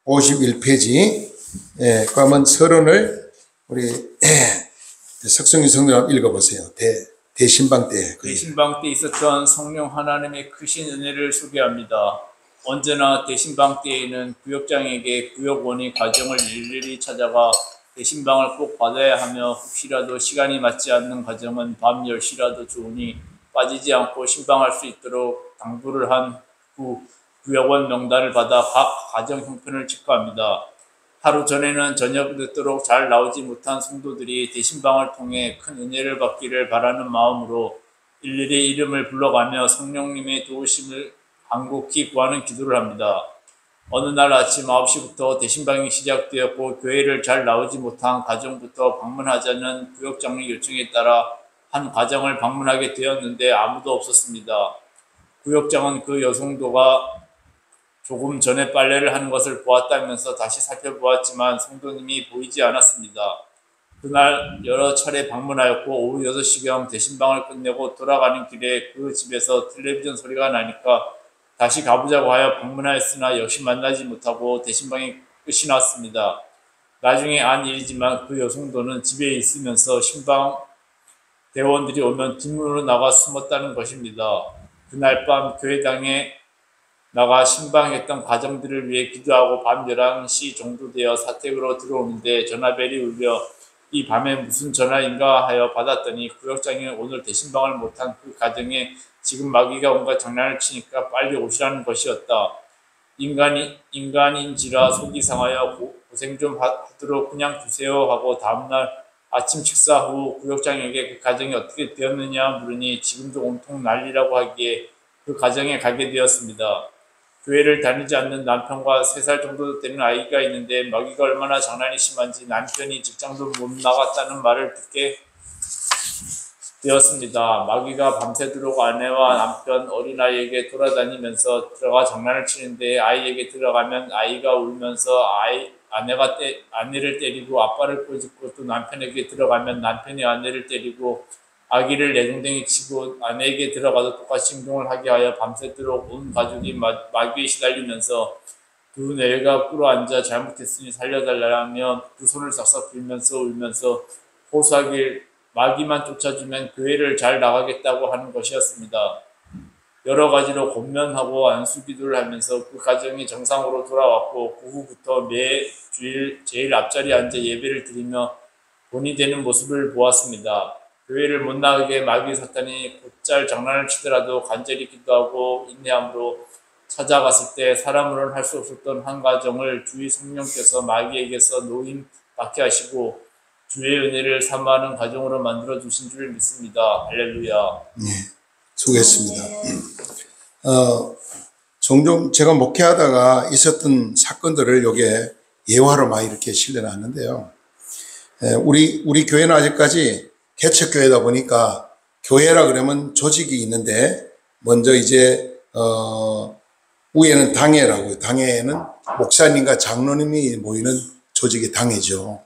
51페이지. 예, 그러면 서론을 우리 석성희 성도님 읽어보세요. 대신방 때. 대신방 때 있었던 성령 하나님의 크신 은혜를 소개합니다. 언제나 대신방 때에는 구역장에게 구역원이 가정을 일일이 찾아가 대신방을 꼭 받아야 하며 혹시라도 시간이 맞지 않는 가정은 밤 10시라도 좋으니 빠지지 않고 신방할 수 있도록 당부를 한 후 구역원 명단을 받아 각 가정 형편을 체크합니다. 하루 전에는 저녁 늦도록 잘 나오지 못한 성도들이 대신방을 통해 큰 은혜를 받기를 바라는 마음으로 일일이 이름을 불러가며 성령님의 도우심을 간곡히 구하는 기도를 합니다. 어느 날 아침 9시부터 대신방이 시작되었고 교회를 잘 나오지 못한 가정부터 방문하자는 구역장의 요청에 따라 한 가정을 방문하게 되었는데 아무도 없었습니다. 구역장은 그 여성도가 조금 전에 빨래를 하는 것을 보았다면서 다시 살펴보았지만 성도님이 보이지 않았습니다. 그날 여러 차례 방문하였고 오후 6시경 대신방을 끝내고 돌아가는 길에 그 집에서 텔레비전 소리가 나니까 다시 가보자고 하여 방문하였으나 역시 만나지 못하고 대신방이 끝이 났습니다. 나중에 안 일이지만 그 여성도는 집에 있으면서 신방 대원들이 오면 뒷문으로 나가 숨었다는 것입니다. 그날 밤 교회당에 나가 신방했던 가정들을 위해 기도하고 밤 11시 정도 되어 사택으로 들어오는데 전화벨이 울려 이 밤에 무슨 전화인가 하여 받았더니 구역장이 오늘 대신방을 못한 그 가정에 지금 마귀가 온갖 장난을 치니까 빨리 오시라는 것이었다. 인간인지라 속이 상하여 고생 좀 하도록 그냥 두세요 하고 다음날 아침 식사 후 구역장에게 그 가정이 어떻게 되었느냐 물으니 지금도 온통 난리라고 하기에 그 가정에 가게 되었습니다. 교회를 다니지 않는 남편과 3살 정도 되는 아이가 있는데 마귀가 얼마나 장난이 심한지 남편이 직장도 못 나갔다는 말을 듣게 되었습니다. 마귀가 밤새도록 아내와 남편, 어린아이에게 돌아다니면서 들어가 장난을 치는데 아이에게 들어가면 아이가 울면서 아내를 때리고 아빠를 꼬집고 또 남편에게 들어가면 남편이 아내를 때리고 아기를 내동댕이 치고 아내에게 들어가도 똑같이 행동을 하게 하여 밤새도록 온 가족이 마귀에 시달리면서 두 내가 꿇어앉아 잘못했으니 살려달라며 두 손을 싹싹 빌면서 울면서 호소하길 마귀만 쫓아주면 교회를 잘 나가겠다고 하는 것이었습니다. 여러 가지로 권면하고 안수기도를 하면서 그 가정이 정상으로 돌아왔고 그 후부터 매 주일 제일 앞자리에 앉아 예배를 드리며 본이 되는 모습을 보았습니다. 교회를 못 나가게 마귀 사탄이 곧잘 장난을 치더라도 간절히 기도하고 인내함으로 찾아갔을 때 사람으로는 할 수 없었던 한 가정을 주의 성령께서 마귀에게서 노임 받게 하시고 주의 은혜를 사모하는 가정으로 만들어 주신 줄 믿습니다. 할렐루야. 네, 수고했습니다. 종종 제가 목회하다가 있었던 사건들을 여기에 예화로 많이 이렇게 실려놨는데요. 우리 교회는 아직까지 개척교회다 보니까 교회라 그러면 조직이 있는데 먼저 이제 위에는 당회라고요. 당회에는 목사님과 장로님이 모이는 조직이 당회죠.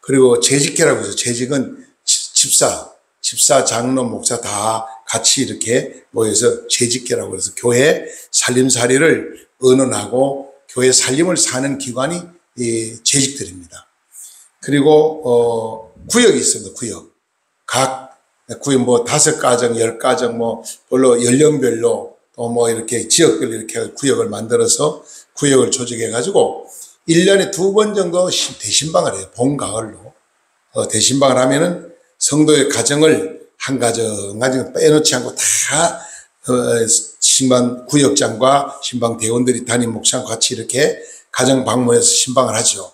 그리고 재직회라고 해서 재직은 집사, 장로, 목사 다 같이 이렇게 모여서 재직회라고 해서 교회 살림살이를 의논하고 교회 살림을 사는 기관이 이 재직들입니다. 그리고 구역이 있습니다. 각 구역 5가정, 10가정 별로 연령별로 또 이렇게 지역별로 이렇게 구역을 만들어서 구역을 조직해 가지고 1년에 2번 정도 대신방을 해요. 봄, 가을로. 대신방을 하면은 성도의 가정을 한 가정 빼놓지 않고 다 신방 구역장과 신방 대원들이 담임 목사와 같이 이렇게 가정 방문해서 신방을 하죠.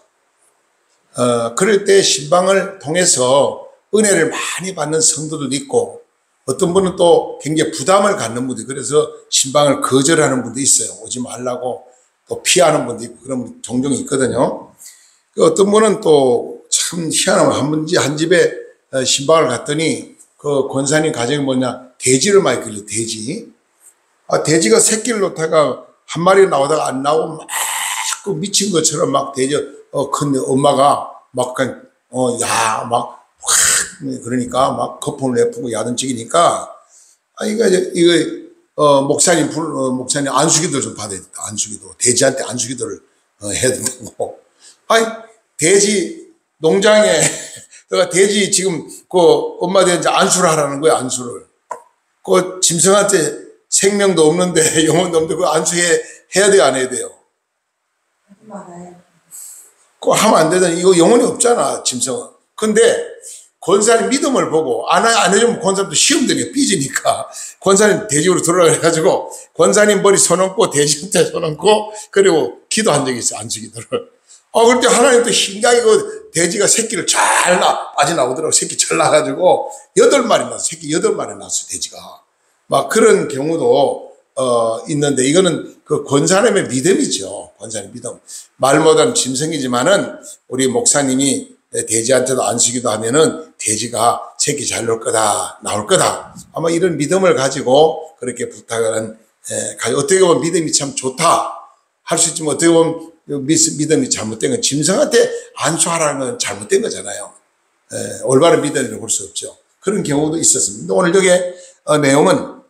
그럴 때 신방을 통해서 은혜를 많이 받는 성도들도 있고 어떤 분은 또 굉장히 부담을 갖는 분들이 그래서 신방을 거절하는 분도 있어요. 오지 말라고 또 피하는 분도 있고 그런 분 종종 있거든요. 어떤 분은 또 참 희한하면 한 집에 신방을 갔더니 그 권사님 가정이 뭐냐 돼지를 많이 길러 돼지. 돼지가 새끼를 놓다가 한 마리 나오다가 안 나오고 막 그 미친 것처럼 막 돼지 근데 엄마가 막 그러니까 막 거품을 내뿜고 야단치기니까 목사님 안수기도 좀 받아야 돼. 안수기도 돼지한테 안수기도를 해야 된다고. 아니, 돼지 농장에, 내가 돼지 지금 엄마한테 이제 안수를 하라는 거야, 안수를. 짐승한테 생명도 없는데, 영혼도 없는데, 해야 돼요, 안 해야 돼요? 그거 하면 안 되잖아. 이거 영혼이 없잖아, 짐승은. 근데, 권사님 믿음을 보고, 안 해주면 권사님도 시험들이 삐지니까, 권사님 돼지로 들어라 해가지고, 권사님 머리 손 얹고, 돼지한테 손 얹고, 그리고 기도한 적이 있어, 안수기도를. 그럴 때 하나님도 신기하게 돼지가 새끼를 빠져나오더라고. 새끼 잘 나가지고, 8마리 낳았어. 새끼 8마리 낳았어, 돼지가. 막 그런 경우도, 있는데, 이거는 그 권사님의 믿음이죠. 권사님 믿음. 말 못하는 짐승이지만은, 우리 목사님이 돼지한테도 안수기도 하면은 돼지가 새끼 잘 나올 거다. 아마 이런 믿음을 가지고 그렇게 부탁을 어떻게 보면 믿음이 참 좋다 할 수 있지만 어떻게 보면 믿음이 잘못된 건 짐승한테 안수하라는 건 잘못된 거잖아요. 올바른 믿음이라고 볼 수 없죠. 그런 경우도 있었습니다. 오늘 여기 내용은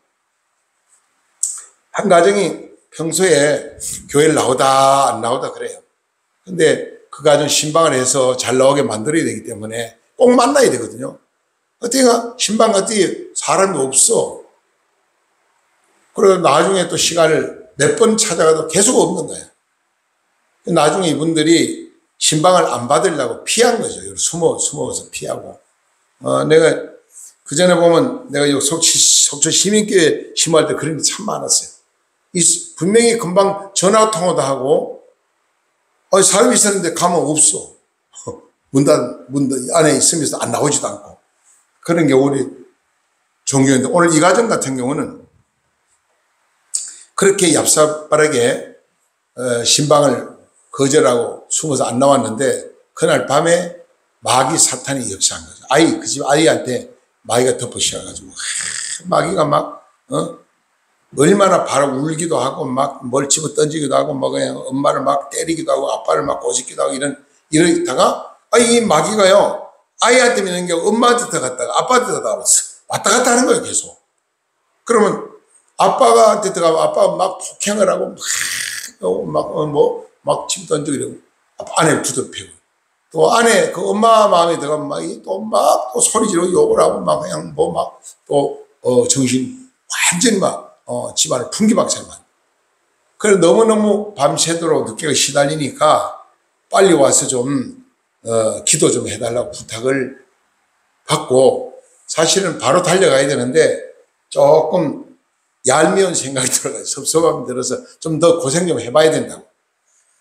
한 가정이 평소에 교회를 나오다 안 나오다 그래요. 근데 그 가정 신방을 해서 잘 나오게 만들어야 되기 때문에 꼭 만나야 되거든요. 어떻게 신방 갔더니 사람이 없어. 그리고 나중에 또 시간을 몇 번 찾아가도 계속 없는 거야. 나중에 이분들이 신방을 안 받으려고 피한 거죠. 숨어서 피하고. 내가 그 전에 보면 내가 여기 속초 시민교회 심할 때 그런 게 참 많았어요. 분명히 금방 전화 통화도 하고 사람이 있었는데 가면 없어. 문 안에 있으면서 안 나오지도 않고. 그런 경우는 종교인데, 오늘 이 가정 같은 경우는 그렇게 얍삽하게 신방을 거절하고 숨어서 안 나왔는데, 그날 밤에 마귀 사탄이 역사한 거죠. 그 집 아이한테 마귀가 덮어 씌워가지고, 마귀가 얼마나 바로 울기도 하고 막 뭘 집어 던지기도 하고 막 그냥 엄마를 막 때리기도 하고 아빠를 막 꼬집기도 하고 이러다가 이 마귀가요 아이한테 미는 게 엄마한테 들어갔다가 아빠한테 들어갔어. 왔다 갔다 하는 거예요 계속. 그러면 아빠한테 들어가면 아빠가 막 폭행을 하고 막 집 던지고 이러고 아내를 두들피고 또 아내 그 엄마 마음에 들어가면 또 소리 지르고 욕을 하고 막 그냥 정신 완전히 집안을 풍기박살만. 그래 너무너무 밤새도록 늦게 시달리니까 빨리 와서 좀 기도 좀 해달라고 부탁을 받고 사실은 바로 달려가야 되는데 조금 얄미운 생각이 들어가요. 섭섭함이 들어서 좀 더 고생 좀 해봐야 된다고.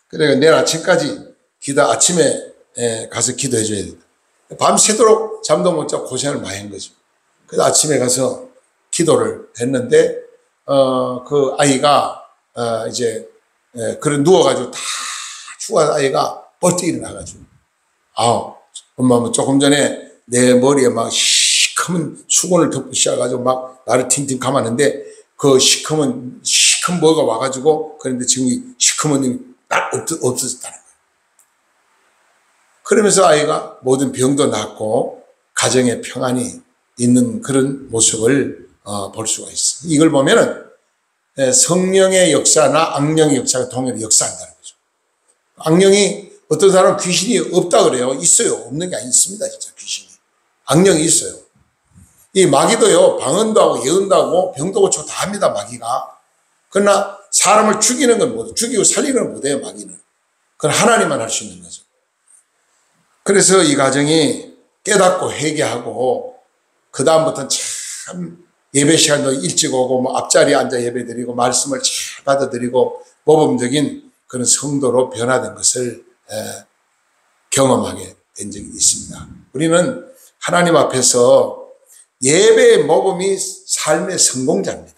그러니까 내일 아침까지 아침에 가서 기도해 줘야 된다. 밤새도록 잠도 못 자고 고생을 많이 한 거죠. 그래서 아침에 가서 기도를 했는데 그 아이가 누워가지고 다 죽은 아이가 벌떡 일어나가지고 엄마 조금 전에 내 머리에 막 시커먼 수건을 덮고 씌워가지고 막 나를 팅팅 감았는데 그 시커먼 뭐가 와가지고 그런데 지금 이 시커먼 놈이 딱 없어졌다는 거예요. 그러면서 아이가 모든 병도 낫고 가정에 평안이 있는 그런 모습을 볼 수가 있습니다. 이걸 보면은 성령의 역사나 악령의 역사가 동일하게 역사한다는 거죠. 악령이 어떤 사람은 귀신이 없다 그래요. 있어요. 없는 게 아니 있습니다. 진짜 귀신이. 악령이 있어요. 이 마귀도요. 방언도 하고 예언도 하고 병도 고치고 다 합니다. 마귀가. 그러나 사람을 죽이는 건 못해요. 죽이고 살리는 건 못해요. 마귀는. 그건 하나님만 할 수 있는 거죠. 그래서 이 가정이 깨닫고 회개하고 그 다음부터는 참 예배 시간도 일찍 오고 앞자리에 앉아 예배 드리고 말씀을 잘 받아들이고 모범적인 그런 성도로 변화된 것을 경험하게 된 적이 있습니다. 우리는 하나님 앞에서 예배의 모범이 삶의 성공자입니다.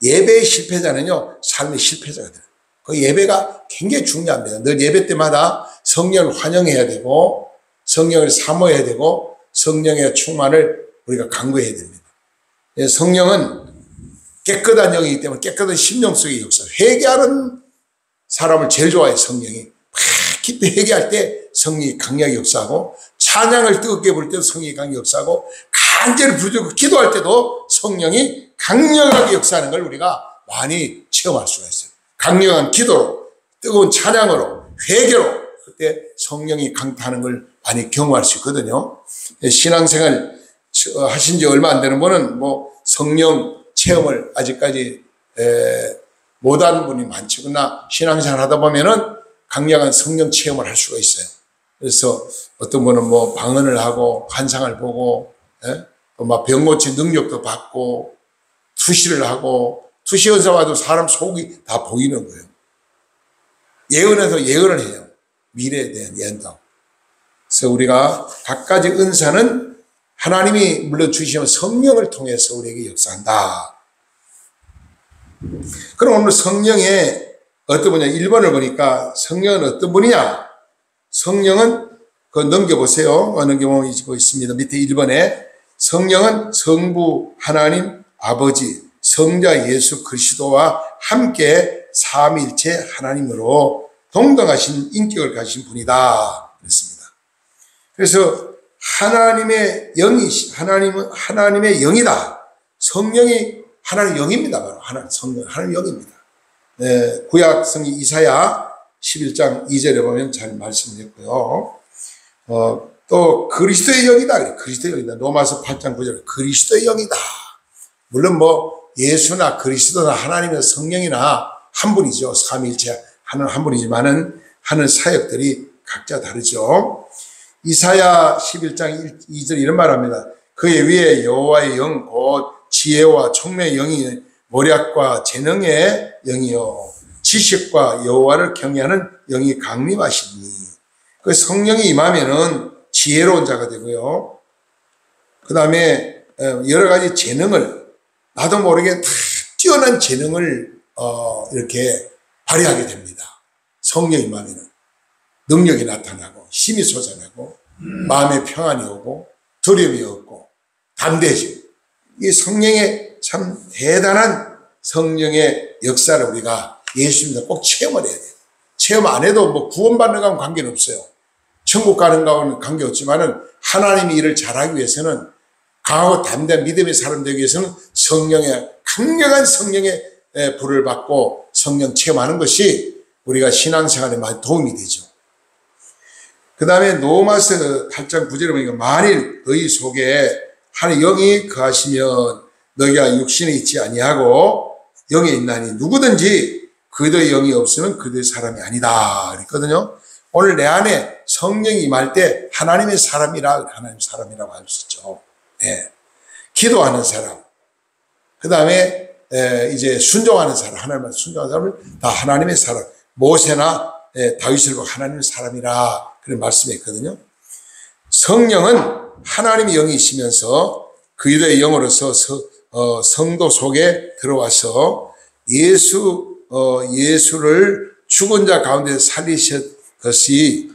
예배의 실패자는요 삶의 실패자가 돼요. 그 예배가 굉장히 중요합니다. 늘 예배 때마다 성령을 환영해야 되고 성령을 사모해야 되고 성령의 충만을 우리가 간구해야 됩니다. 성령은 깨끗한 영이기 때문에 깨끗한 심령 속의 역사. 회개하는 사람을 제일 좋아해요. 성령이 깊이 회개할 때 성령이 강력하게 역사하고 찬양을 뜨겁게 부를 때도 성령이 강력하게 역사하고 간절히 부르짖고 기도할 때도 성령이 강력하게 역사하는 걸 우리가 많이 체험할 수가 있어요. 강력한 기도로 뜨거운 찬양으로, 회개로 그때 성령이 강타하는 걸 많이 경험할 수 있거든요. 신앙생활 하신 지 얼마 안 되는 분은 뭐 성령 체험을 아직까지 못하는 분이 많죠. 그러나 신앙생활 하다 보면은 강력한 성령 체험을 할 수가 있어요. 그래서 어떤 분은 뭐 방언을 하고 환상을 보고 또 막 병 고칠 능력도 받고 투시를 하고 투시 연사와도 사람 속이 다 보이는 거예요. 예언해서 예언을 해요. 미래에 대한 예언도. 그래서 우리가 각가지 은사는 하나님이 물론 주시면 성령을 통해서 우리에게 역사한다. 그럼 오늘 성령의 어떤 분이냐 1번을 보니까 성령은 어떤 분이냐? 성령은 그거 넘겨보세요. 넘겨보면 있습니다. 밑에 1번에 성령은 성부 하나님 아버지 성자 예수 그리스도와 함께 삼위일체 하나님으로 동등하신 인격을 가진 분이다. 그랬습니다. 그래서 하나님의 영이 하나님은 하나님의 영이다. 성령이 하나님의 영입니다. 바로 성령 하나님의 영입니다. 구약 성경 이사야 11장 2절에 보면 잘 말씀드렸고요. 또 그리스도의 영이다. 그리스도의 영이다. 로마서 8장 9절 그리스도의 영이다. 물론 뭐 예수나 그리스도나 하나님의 성령이나 한 분이죠. 삼위일체 한 분이지만은 하는 사역들이 각자 다르죠. 이사야 11장 2절 이런 말합니다. 그의 위에 여호와의 영 곧 지혜와 총명의 영이 모략과 재능의 영이요 지식과 여호와를 경외하는 영이 강림하시니 그 성령이 임하면은 지혜로운 자가 되고요. 그 다음에 여러 가지 재능을 나도 모르게 다 뛰어난 재능을 이렇게 발휘하게 됩니다. 성령이 임하면은 능력이 나타나고 힘이 솟아나고 마음의 평안이 오고 두려움이 없고 담대해지고 이 성령의 참 대단한 성령의 역사를 우리가 예수님과 꼭 체험을 해야 돼요. 체험 안 해도 뭐 구원받는 거하고는 관계는 없어요. 천국 가는 거하고는 관계없지만은 하나님이 일을 잘하기 위해서는 강하고 담대한 믿음의 사람 되기 위해서는 성령의 강력한 성령의 불을 받고 성령 체험하는 것이 우리가 신앙생활에 많이 도움이 되죠. 그 다음에 로마서 8장 9절에 보니까 만일 너희 속에 하나님의 영이 거하시면 너희가 육신에 있지 아니하고 영에 있나니 누구든지 그들의 영이 없으면 그들의 사람이 아니다 그랬거든요. 오늘 내 안에 성령이 임할 때 하나님의 사람이라고 할 수 있죠. 네. 기도하는 사람, 그 다음에 이제 순종하는 사람, 하나님을 순종하는 사람을 다 하나님의 사람. 모세나 다윗을 보고 하나님의 사람이라 그런 말씀했거든요. 성령은 하나님의 영이시면서 그리스도의 영으로서 성도 속에 들어와서 예수를 죽은 자 가운데 살리셨 것이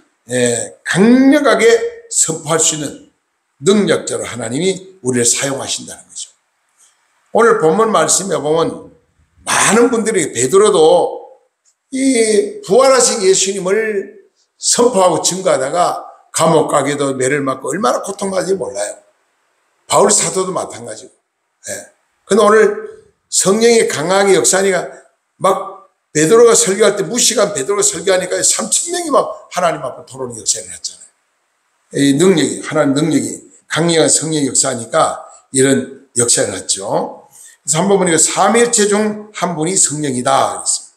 강력하게 선포할 수 있는 능력자로 하나님이 우리를 사용하신다는 거죠. 오늘 본문 말씀에 보면 많은 분들이 베드로도 이 부활하신 예수님을 선포하고 증거하다가 감옥 가게도 매를 맞고 얼마나 고통받는지 몰라요. 바울 사도도 마찬가지고. 근데 오늘 성령이 강하게 역사하니까 막 베드로가 설교할 때 무시간 베드로가 설교하니까 3,000명이 막 하나님 앞에 토론의 역사를 했잖아요. 이 능력이, 하나님 능력이 강력한 성령의 역사하니까 이런 역사를 했죠. 그래서 한번 보니까 삼위일체 중 한 분이 성령이다 그랬습니다.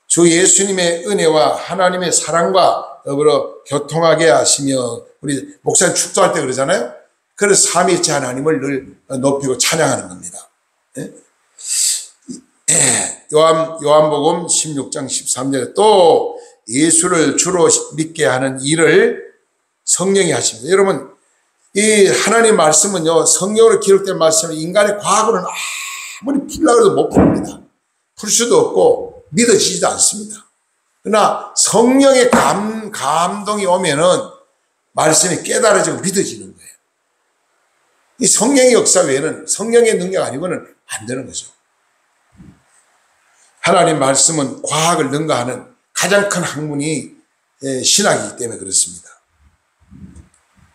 주 예수님의 은혜와 하나님의 사랑과 더불어 교통하게 하시며 우리 목사님 축도할 때 그러잖아요. 그래서 삼위일체 하나님을 늘 높이고 찬양하는 겁니다. 요한복음 16장 13절에 또 예수를 주로 믿게 하는 일을 성령이 하십니다. 여러분 이 하나님 말씀은요 성령으로 기록된 말씀은 인간의 과거는 아무리 풀려고 해도 못 풉니다. 풀 수도 없고 믿어지지도 않습니다. 그러나 성령의 감동이 오면은 말씀이 깨달아지고 믿어지는 거예요. 이 성령의 역사 외에는 성령의 능력 아니고는 안 되는 거죠. 하나님 말씀은 과학을 능가하는 가장 큰 학문이 신학이기 때문에 그렇습니다.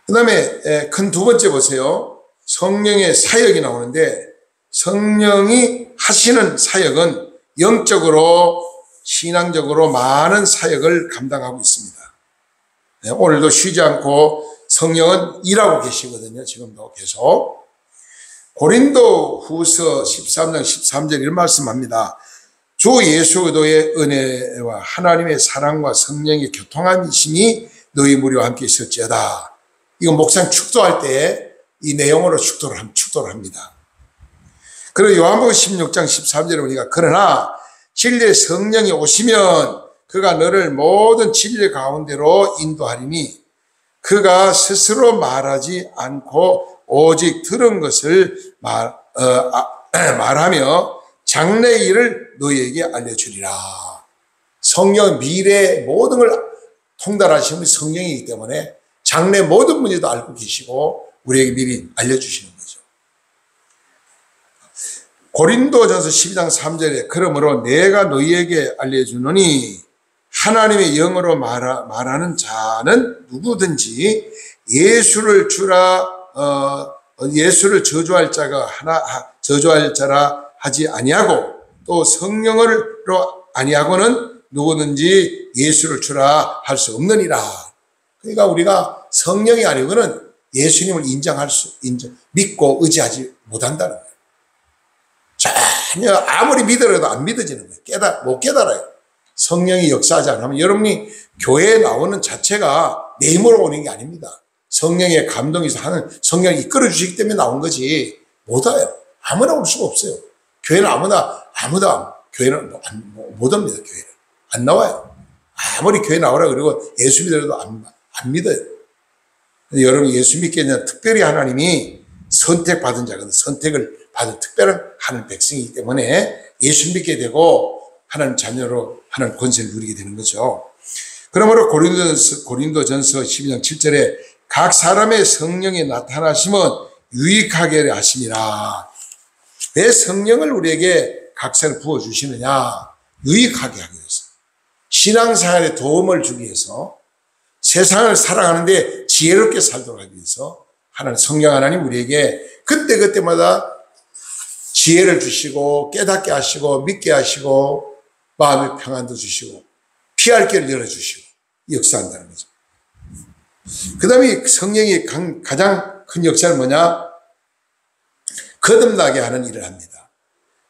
그 다음에 큰 두 번째 보세요. 성령의 사역이 나오는데 성령이 하시는 사역은 영적으로 신앙적으로 많은 사역을 감당하고 있습니다. 네, 오늘도 쉬지 않고 성령은 일하고 계시거든요. 지금도 계속. 고린도 후서 13장 13절 이런 말씀합니다. 주 예수 그리스도의 은혜와 하나님의 사랑과 성령의 교통함이심이 너희 무리와 함께 있었지어다. 이거 목사님 축도할 때 이 내용으로 축도를 합니다. 그리고 요한복음 16장 13절에 보니까 그러나 진리의 성령이 오시면 그가 너를 모든 진리 가운데로 인도하리니 그가 스스로 말하지 않고 오직 들은 것을 말하며 장래의 일을 너희에게 알려주리라. 성령 미래의 모든 걸 통달하시는 분이 성령이기 때문에 장래 모든 문제도 알고 계시고 우리에게 미리 알려주시는 거죠. 고린도전서 12장 3절에 그러므로 내가 너희에게 알려주노니 하나님의 영으로 말하는 자는 누구든지 예수를 저주할 자라 하지 아니하고 또 성령으로 아니하고는 누구든지 예수를 주라 할 수 없느니라. 그러니까 우리가 성령이 아니고는 예수님을 믿고 의지하지 못한다는 거예요. 전혀 아무리 믿으려도 안 믿어지는 거예요. 못 깨달아요. 성령이 역사하지 않으면 여러분이 교회에 나오는 자체가 내 힘으로 오는 게 아닙니다. 성령의 감동에서 하는 성령이 이끌어 주시기 때문에 나온 거지 못 와요. 아무나 올 수가 없어요. 교회는 교회는 못 옵니다. 교회는 안 나와요. 아무리 교회 나오라 그러고 예수 믿으려도 안 믿어요. 여러분 예수 믿게 되면 특별히 하나님이 선택받은 자거든. 선택을 받은 특별한 하나님 백성이기 때문에 예수 믿게 되고 하나님 자녀로 하나님 권세를 누리게 되는 거죠. 그러므로 고린도전서 12장 7절에 각 사람의 성령이 나타나심은 유익하게 하심이라. 왜 성령을 우리에게 각사를 부어주시느냐? 유익하게 하기 위해서. 신앙생활에 도움을 주기 위해서, 세상을 살아가는데 지혜롭게 살도록 하기 위해서 성령 하나님 우리에게 그때마다 지혜를 주시고 깨닫게 하시고 믿게 하시고 마음의 평안도 주시고 피할 길을 열어주시고 역사한다는 거죠. 그 다음에 성령이 가장 큰 역사는 뭐냐? 거듭나게 하는 일을 합니다.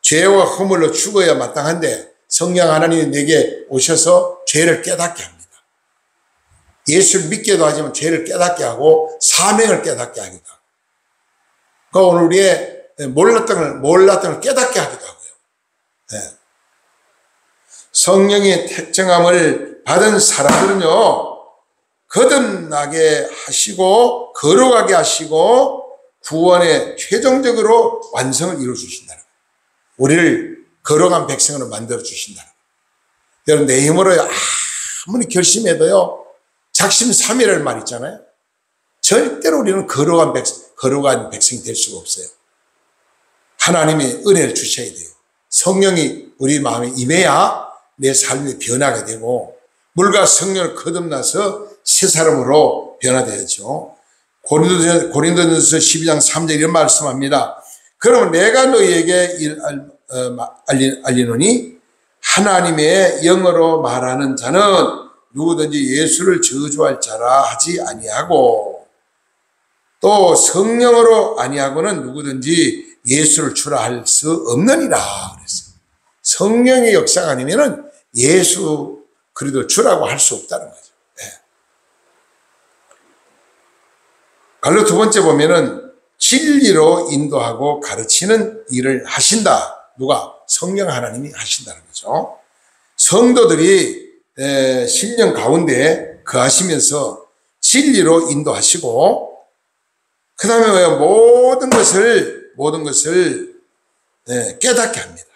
죄와 허물로 죽어야 마땅한데 성령 하나님이 내게 오셔서 죄를 깨닫게 합니다. 예수를 믿게도 하지만 죄를 깨닫게 하고 사명을 깨닫게 하기도 하고, 그러니까 오늘 우리의 몰랐던 걸 깨닫게 하기도 하고요. 네. 성령의 택정함을 받은 사람들은요, 거듭나게 하시고 거룩하게 하시고 구원의 최종적으로 완성을 이루어 주신다는 거예요. 우리를 거룩한 백성으로 만들어 주신다는 거예요. 여러분 내 힘으로 아무리 결심해도요, 작심삼일할 말 있잖아요. 절대로 우리는 거룩한 백성이 될 수가 없어요. 하나님의 은혜를 주셔야 돼요. 성령이 우리 마음에 임해야 내 삶이 변하게 되고 물과 성령을 거듭나서 새 사람으로 변화되죠. 고린도전서 12장 3절 이런 말씀합니다. 그러면 내가 너희에게 알리노니 하나님의 영어로 말하는 자는 누구든지 예수를 저주할 자라 하지 아니하고 또 성령으로 아니하고는 누구든지 예수를 주라 할 수 없느니라 그랬어요. 성령의 역사가 아니면은 예수 그리스도 주라고 할 수 없다는 거죠. 네. 갈로 두 번째 보면은 진리로 인도하고 가르치는 일을 하신다. 누가? 성령 하나님이 하신다는 거죠. 성도들이 신령 가운데 거하시면서 진리로 인도하시고 그 다음에 모든 것을 깨닫게 합니다.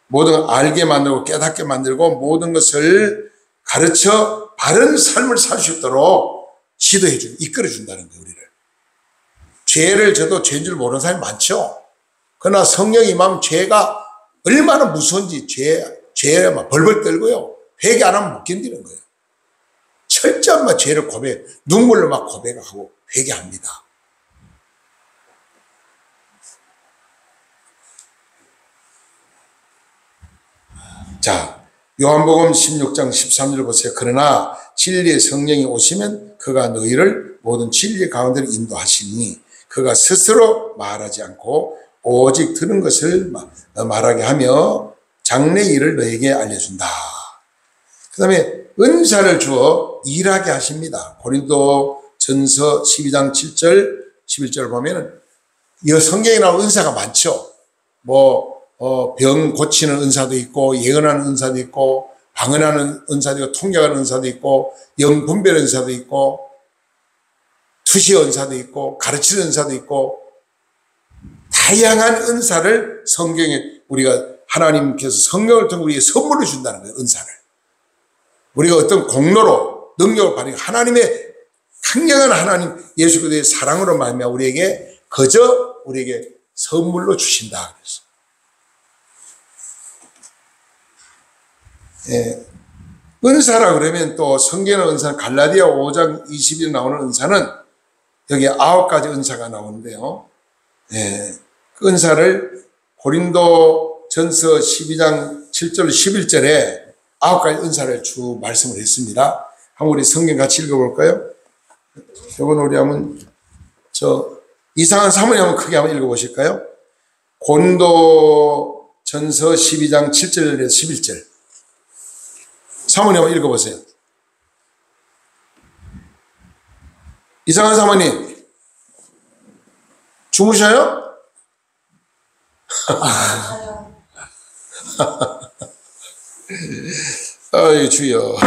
모든 걸 알게 만들고 깨닫게 만들고 모든 것을 가르쳐 바른 삶을 살 수 있도록 지도해주고 이끌어준다는 거예요. 우리를. 죄를 져도 죄인 줄 모르는 사람이 많죠. 그러나 성령이 임하면 죄가 얼마나 무서운지 죄에 막 벌벌 떨고요. 회개 안 하면 못 견디는 거예요. 철저한 죄를 눈물로 막 고백하고 회개합니다. 자, 요한복음 16장 13절 보세요. 그러나 진리의 성령이 오시면 그가 너희를 모든 진리 가운데로 인도하시니 그가 스스로 말하지 않고 오직 들은 것을 말하게 하며 장래 일을 너에게 알려준다. 그 다음에 은사를 주어 일하게 하십니다. 고린도 전서 12장 7절 11절 보면은 이 성경에 나오는 은사가 많죠. 병 고치는 은사도 있고, 예언하는 은사도 있고, 방언하는 은사도 있고, 통역하는 은사도 있고, 영 분별 은사도 있고, 투시 은사도 있고, 가르치는 은사도 있고, 다양한 은사를 성경에 우리가 하나님께서 성령을 통해 우리에게 선물로 준다는 거예요. 은사를. 우리가 어떤 공로로 능력을 발휘 하나님의 강력한 하나님 예수 그리스도의 사랑으로 말미암아 우리에게 그저 우리에게 선물로 주신다. 그래서 은사라 그러면 또 성경의 은사는 갈라디아 5장 20일 나오는 은사는 여기 9가지 은사가 나오는데요. 그 은사를 고린도 전서 12장 7절 11절에 9가지 은사를 주 말씀을 했습니다. 한번 우리 성경 같이 읽어볼까요? 이건 우리 한번 이상한 사모님 한번 크게 한번 읽어보실까요? 고린도 전서 12장 7절에서 11절 사모님 한번 읽어보세요. 이상한 사모님 주무셔요? 아이 주여.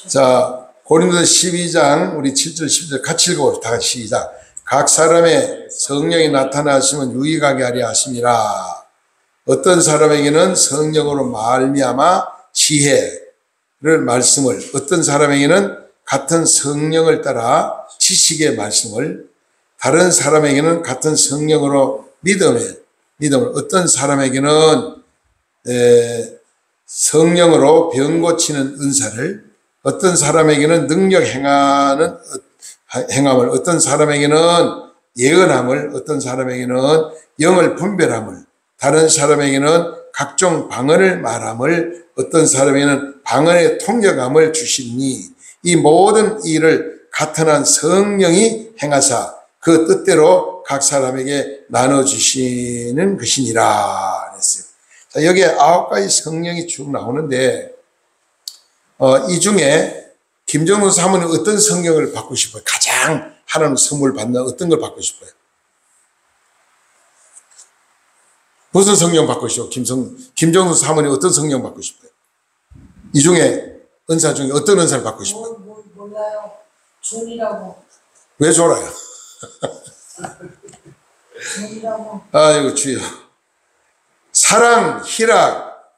자, 고린도 12장 우리 7절 10절 같이 읽어봅시다. 다 같이 시작. 각 사람의 성령이 나타나시면 유익하게 하려 하심이라. 어떤 사람에게는 성령으로 말미암아 지혜를 말씀을, 어떤 사람에게는 같은 성령을 따라 지식의 말씀을, 다른 사람에게는 같은 성령으로 믿음을, 어떤 사람에게는 성령으로 병 고치는 은사를, 어떤 사람에게는 능력 행함을, 어떤 사람에게는 예언함을, 어떤 사람에게는 영을 분별함을, 다른 사람에게는 각종 방언을 말함을, 어떤 사람에게는 방언의 통역함을 주시니 이 모든 일을 같은 한 성령이 행하사 그 뜻대로 각 사람에게 나눠주시는 것이니라 그랬어요. 자, 여기에 9가지 성령이 쭉 나오는데 이 중에 김정은 사모님 어떤 성령을 받고 싶어요? 가장 하나님 선물 받는 어떤 걸 받고 싶어요? 무슨 성령 받고 싶어요? 김정은 사모님 어떤 성령 받고 싶어요? 이 중에 은사 중에 어떤 은사를 받고 싶어요? 몰라요. 존이라고. 왜 졸아요? 존이라고. 아이고 주여. 사랑, 희락,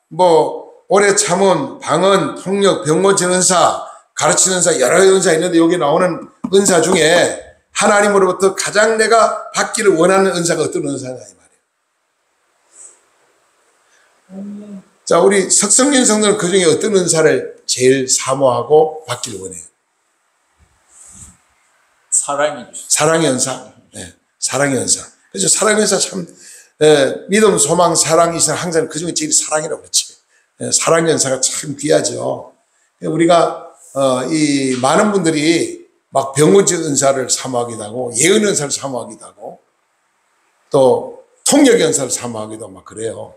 오래 참음, 방언, 통역, 병고치는 은사, 가르치는 은사, 여러 가지 은사 있는데 여기 나오는 은사 중에 하나님으로부터 가장 내가 받기를 원하는 은사가 어떤 은사냐 이 말이에요. 자, 우리 석성민 성도는 그 중에 어떤 은사를 제일 사모하고 받기를 원해요? 사랑의 은사. 네, 사랑의 은사. 그래서 사랑의 은사 참 믿음, 소망, 사랑, 이상 항상 그 중에 제일 사랑이라고 그랬지. 사랑의 은사가 참 귀하죠. 우리가 이 많은 분들이 막 병고치 은사를 사모하기도 하고 예언 은사를 사모하기도 하고 또 통역 은사를 사모하기도 하고 막 그래요.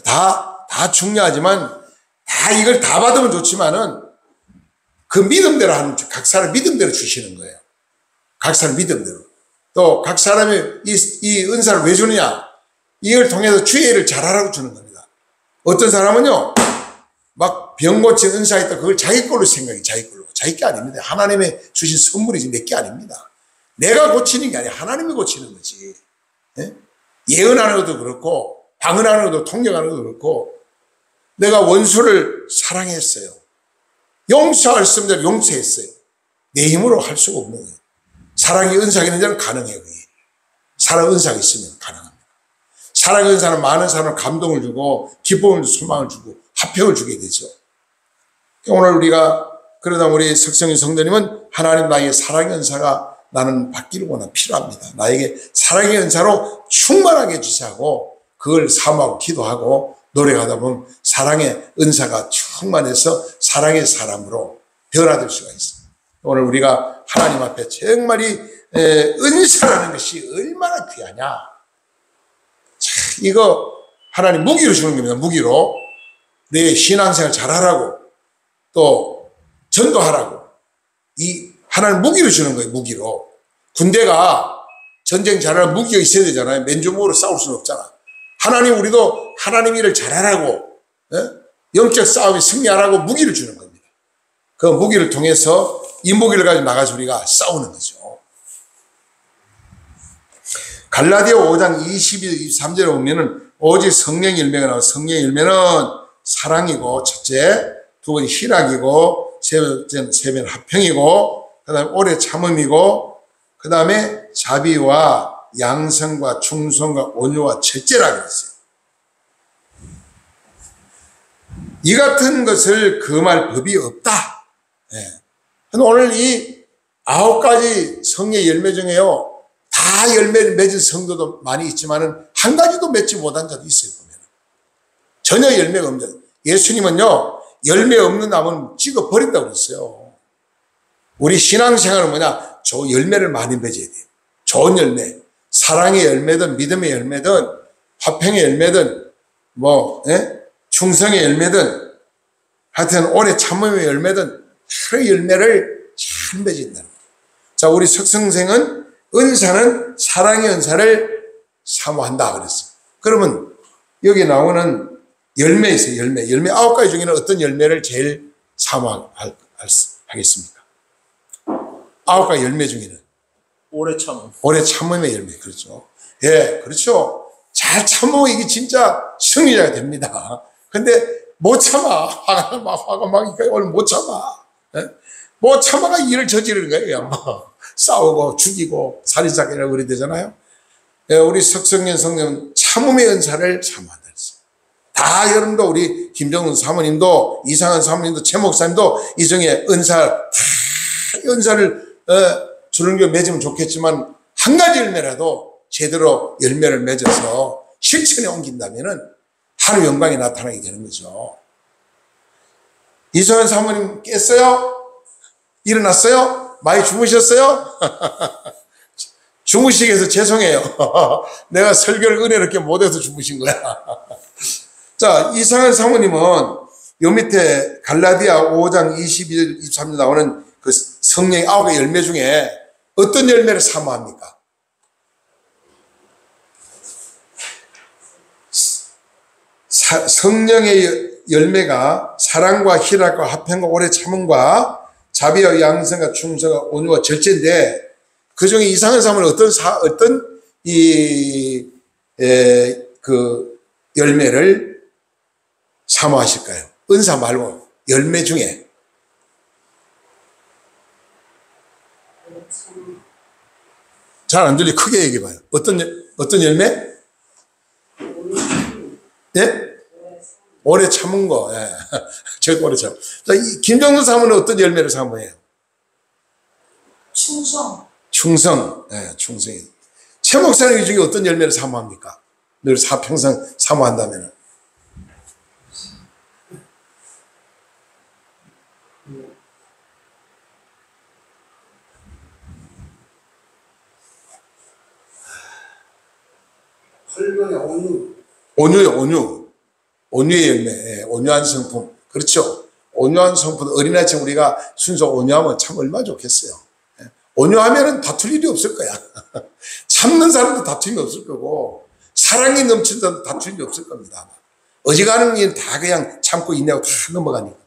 다 중요하지만 다 이걸 다 받으면 좋지만은 그 믿음대로 하는 각 사람 믿음대로 주시는 거예요. 각 사람 믿음대로. 또 각 사람이 이 은사를 왜 주느냐? 이걸 통해서 주의 일을 잘하라고 주는 겁니다. 어떤 사람은요, 막 병 고친 은사 있다. 그걸 자기 걸로 생각해, 자기 걸로. 자기 게 아닙니다. 하나님의 주신 선물이지 내 게 아닙니다. 내가 고치는 게 아니라 하나님이 고치는 거지. 예? 예언하는 것도 그렇고, 방언하는 것도 통역하는 것도 그렇고, 내가 원수를 사랑했어요. 용서할 수 없는 자를 용서했어요. 내 힘으로 할 수가 없는 거예요. 사랑이 은사가 있는 자는 가능해요. 그게. 사랑 은사가 있으면 가능합니다. 사랑의 은사는 많은 사람을 감동을 주고 기쁨을 주고 소망을 주고 화평을 주게 되죠. 오늘 우리가 그러다 우리 석성인 성도님은 하나님 나에게 사랑의 은사가 나는 받기를 원하고 필요합니다. 나에게 사랑의 은사로 충만하게 해주시고 그걸 사모하고 기도하고 노력하다 보면 사랑의 은사가 충만해서 사랑의 사람으로 변화될 수가 있어요. 오늘 우리가 하나님 앞에 정말 이 은사라는 것이 얼마나 귀하냐. 참, 이거 하나님 무기로 주는 겁니다. 무기로. 내 신앙생활 잘하라고 또 전도하라고 이 하나님 무기로 주는 거예요. 무기로. 군대가 전쟁 잘하는 무기가 있어야 되잖아요. 맨주먹으로 싸울 수는 없잖아. 하나님 우리도 하나님 일을 잘하라고 영적 싸움에 승리하라고 무기를 주는 겁니다. 그 무기를 통해서 이 무기를 가지고 나가서 우리가 싸우는 거죠. 갈라디아 5장 22, 23절에 보면은 오직 성령의 열매가 나와요. 성령의 열매는 사랑이고 첫째, 두 번째 희락이고 세 번째는 화평이고 그 다음에 오래 참음이고 그 다음에 자비와 양성과 충성과 온유와 절제라 그랬어요. 이 같은 것을 금할 법이 없다. 예. 오늘 이 9가지 성의 열매 중에요. 다 열매를 맺은 성도도 많이 있지만은 한 가지도 맺지 못한 자도 있어요. 보면 전혀 열매가 없는. 예수님은요 열매 없는 나무는 찍어 버린다고 그랬어요. 우리 신앙생활은 뭐냐? 저 열매를 많이 맺어야 돼요. 좋은 열매, 사랑의 열매든 믿음의 열매든 화평의 열매든 충성의 열매든 하여튼 오래 참음의 열매든 하루 열매를 잘 맺는다. 자, 우리 석성생은 은사는 사랑의 은사를 사모한다 그랬어요. 그러면 여기 나오는 열매 있어요. 열매 9가지 중에는 어떤 열매를 제일 사모하겠습니까? 9가지 열매 중에는 오래 참음. 오래 참음의 열매. 그렇죠. 예, 그렇죠. 잘 참으면 이게 진짜 승리자가 됩니다. 근데 못 참아. 화가 막 오늘 못 참아. 예? 못 참아가 일을 저지르는 거예요. 뭐. 싸우고 죽이고 살인사건이라고 그래야 되잖아요. 예, 우리 석성년 성령 참음의 은사를 사모한다 그랬어요. 다 여러분도 우리 김정은 사모님도 이상한 사모님도 최 목사님도 이정의 은사를 주는 게 맺으면 좋겠지만 한 가지 열매라도 제대로 열매를 맺어서 실천에 옮긴다면은 하루 영광이 나타나게 되는 거죠. 이성현 사모님 깼어요? 일어났어요? 많이 주무셨어요? 주무시게 해서 죄송해요. 내가 설교를 은혜롭게 못해서 주무신 거야. 자, 이상현 사모님은 요 밑에 갈라디아 5장 21, 23절 나오는 그 성령의 9가지 열매 중에 어떤 열매를 사모합니까? 성령의 열매가 사랑과 희락과 화평과 오래 참음과 자비와 양성과 충성과 온유와 절제인데 그 중에 이상한 사람은 어떤 열매를 사모하실까요? 은사 말고 열매 중에 잘 안 들리 크게 얘기해봐요. 어떤 열매? 예? 오래 참은 거. 예. 저도 오래 참. 자, 김정수 사모는 어떤 열매를 사모해요? 충성. 예, 충성이. 최 목사님 중에 어떤 열매를 사모합니까? 늘 평생 사모한다면. 온유요. 온유의 열매, 예, 온유한 성품. 그렇죠. 온유한 성품. 어린아이처럼 우리가 순수 온유하면 참 얼마나 좋겠어요. 예. 온유하면은 다툴 일이 없을 거야. 참는 사람도 다툼이 없을 거고, 사랑이 넘치는 사람도 다툴 일이 없을 겁니다. 어지간한 일은 다 그냥 참고 인내하고 다 넘어가니까.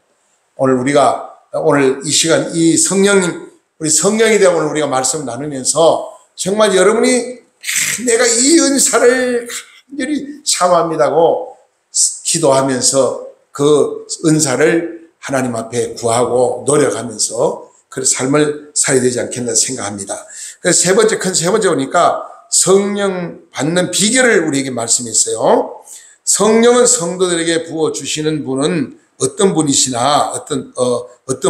오늘 이 시간, 이 성령님, 우리 성령에 대한 오늘 우리가 말씀을 나누면서 정말 여러분이 내가 이 은사를 간절히 사모합니다고 기도하면서 그 은사를 하나님 앞에 구하고 노력하면서 그 삶을 살아야 되지 않겠나 생각합니다. 그래서 큰 세 번째 보니까 성령 받는 비결을 우리에게 말씀했어요. 성령은 성도들에게 부어주시는 분은 어떤 분이시나 어떤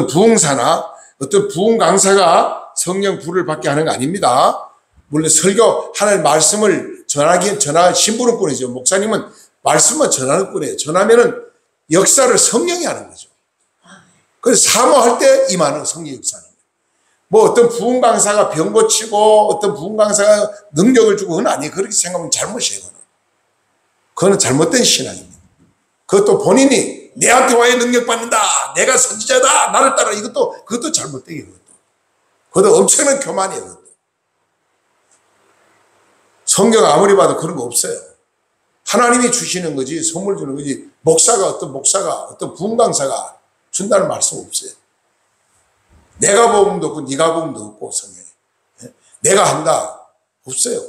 부흥사나 어떤 부흥 강사가 성령 불을 받게 하는 거 아닙니다. 물론 설교 하나님 말씀을 심부름꾼이죠. 목사님은 말씀만 전하는 꾼이에요. 전하면은 역사를 성령이 하는 거죠. 그래서 사모할 때 임하는 성령 역사는. 뭐 어떤 부흥 강사가 병 고치고 어떤 부흥 강사가 능력을 주고 그건 아니에요. 그렇게 생각하면 잘못이에요. 그거는 잘못된 신앙입니다. 그것도 본인이 내한테 와야 능력 받는다. 내가 선지자다. 나를 따라. 그것도 잘못된 거예요. 그것도 엄청난 교만이에요. 그것도. 성경 아무리 봐도 그런 거 없어요. 하나님이 주시는 거지, 선물 주는 거지, 어떤 부흥 강사가 준다는 말씀 없어요. 내가 복음도 없고, 네가 복음도 없고, 성경에. 내가 한다. 없어요.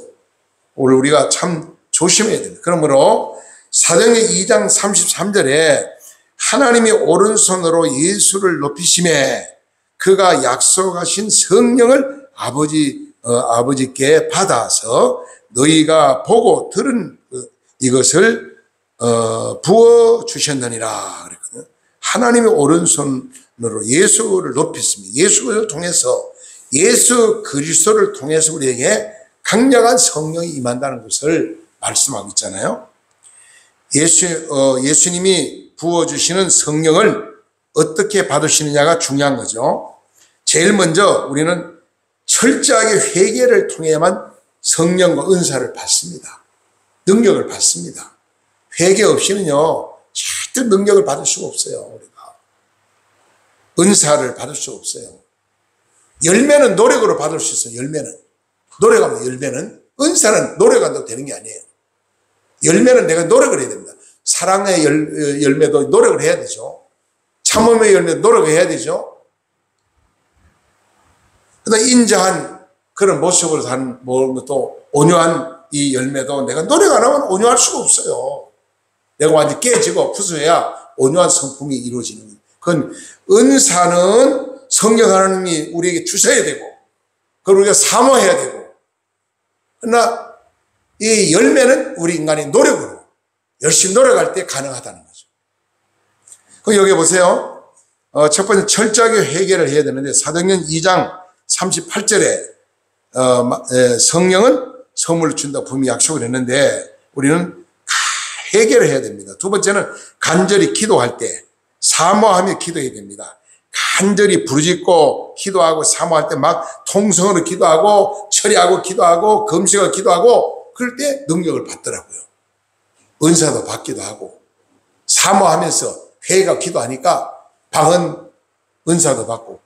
오늘 우리가 참 조심해야 됩니다. 그러므로 사도행전 2장 33절에 하나님이 오른손으로 예수를 높이심에 그가 약속하신 성령을 아버지께 받아서 너희가 보고 들은 이것을 부어 주셨느니라 그랬거든요. 하나님의 오른손으로 예수를 높였습니다. 예수를 통해서 예수 그리스도를 통해서 우리에게 강력한 성령이 임한다는 것을 말씀하고 있잖아요. 예수님이 부어주시는 성령을 어떻게 받으시느냐가 중요한 거죠. 제일 먼저 우리는 철저하게 회개를 통해야만 성령과 은사를 받습니다. 능력을 받습니다. 회개 없이는요, 절대 능력을 받을 수가 없어요. 우리가 은사를 받을 수 없어요. 열매는 노력으로 받을 수 있어요. 열매는 노력하면 열매는. 은사는 노력한다고 되는 게 아니에요. 열매는 내가 노력을 해야 됩니다. 사랑의 열매도 노력을 해야 되죠. 참음의 열매도 노력을 해야 되죠. 그러나 인자한 그런 모습으로 사는 또 온유한 이 열매도 내가 노력 안 하면 온유할 수가 없어요. 내가 완전히 깨지고 부수해야 온유한 성품이 이루어지는 거예요. 그건 은사는 성령 하나님이 우리에게 주셔야 되고 그걸 우리가 사모해야 되고, 그러나 이 열매는 우리 인간의 노력으로 열심히 노력할 때 가능하다는 거죠. 그럼 여기 보세요. 첫 번째 철저하게 회개를 해야 되는데 사도행전 2장 38절에 성령은 선물을 준다 분명히 약속을 했는데 우리는 회개를 해야 됩니다. 두 번째는 간절히 기도할 때 사모하며 기도해야 됩니다. 간절히 부르짖고 기도하고 사모할 때 막 통성으로 기도하고 처리하고 기도하고 금식하고 기도하고 그럴 때 능력을 받더라고요. 은사도 받기도 하고 사모하면서 회개가 기도하니까 방언 은사도 받고.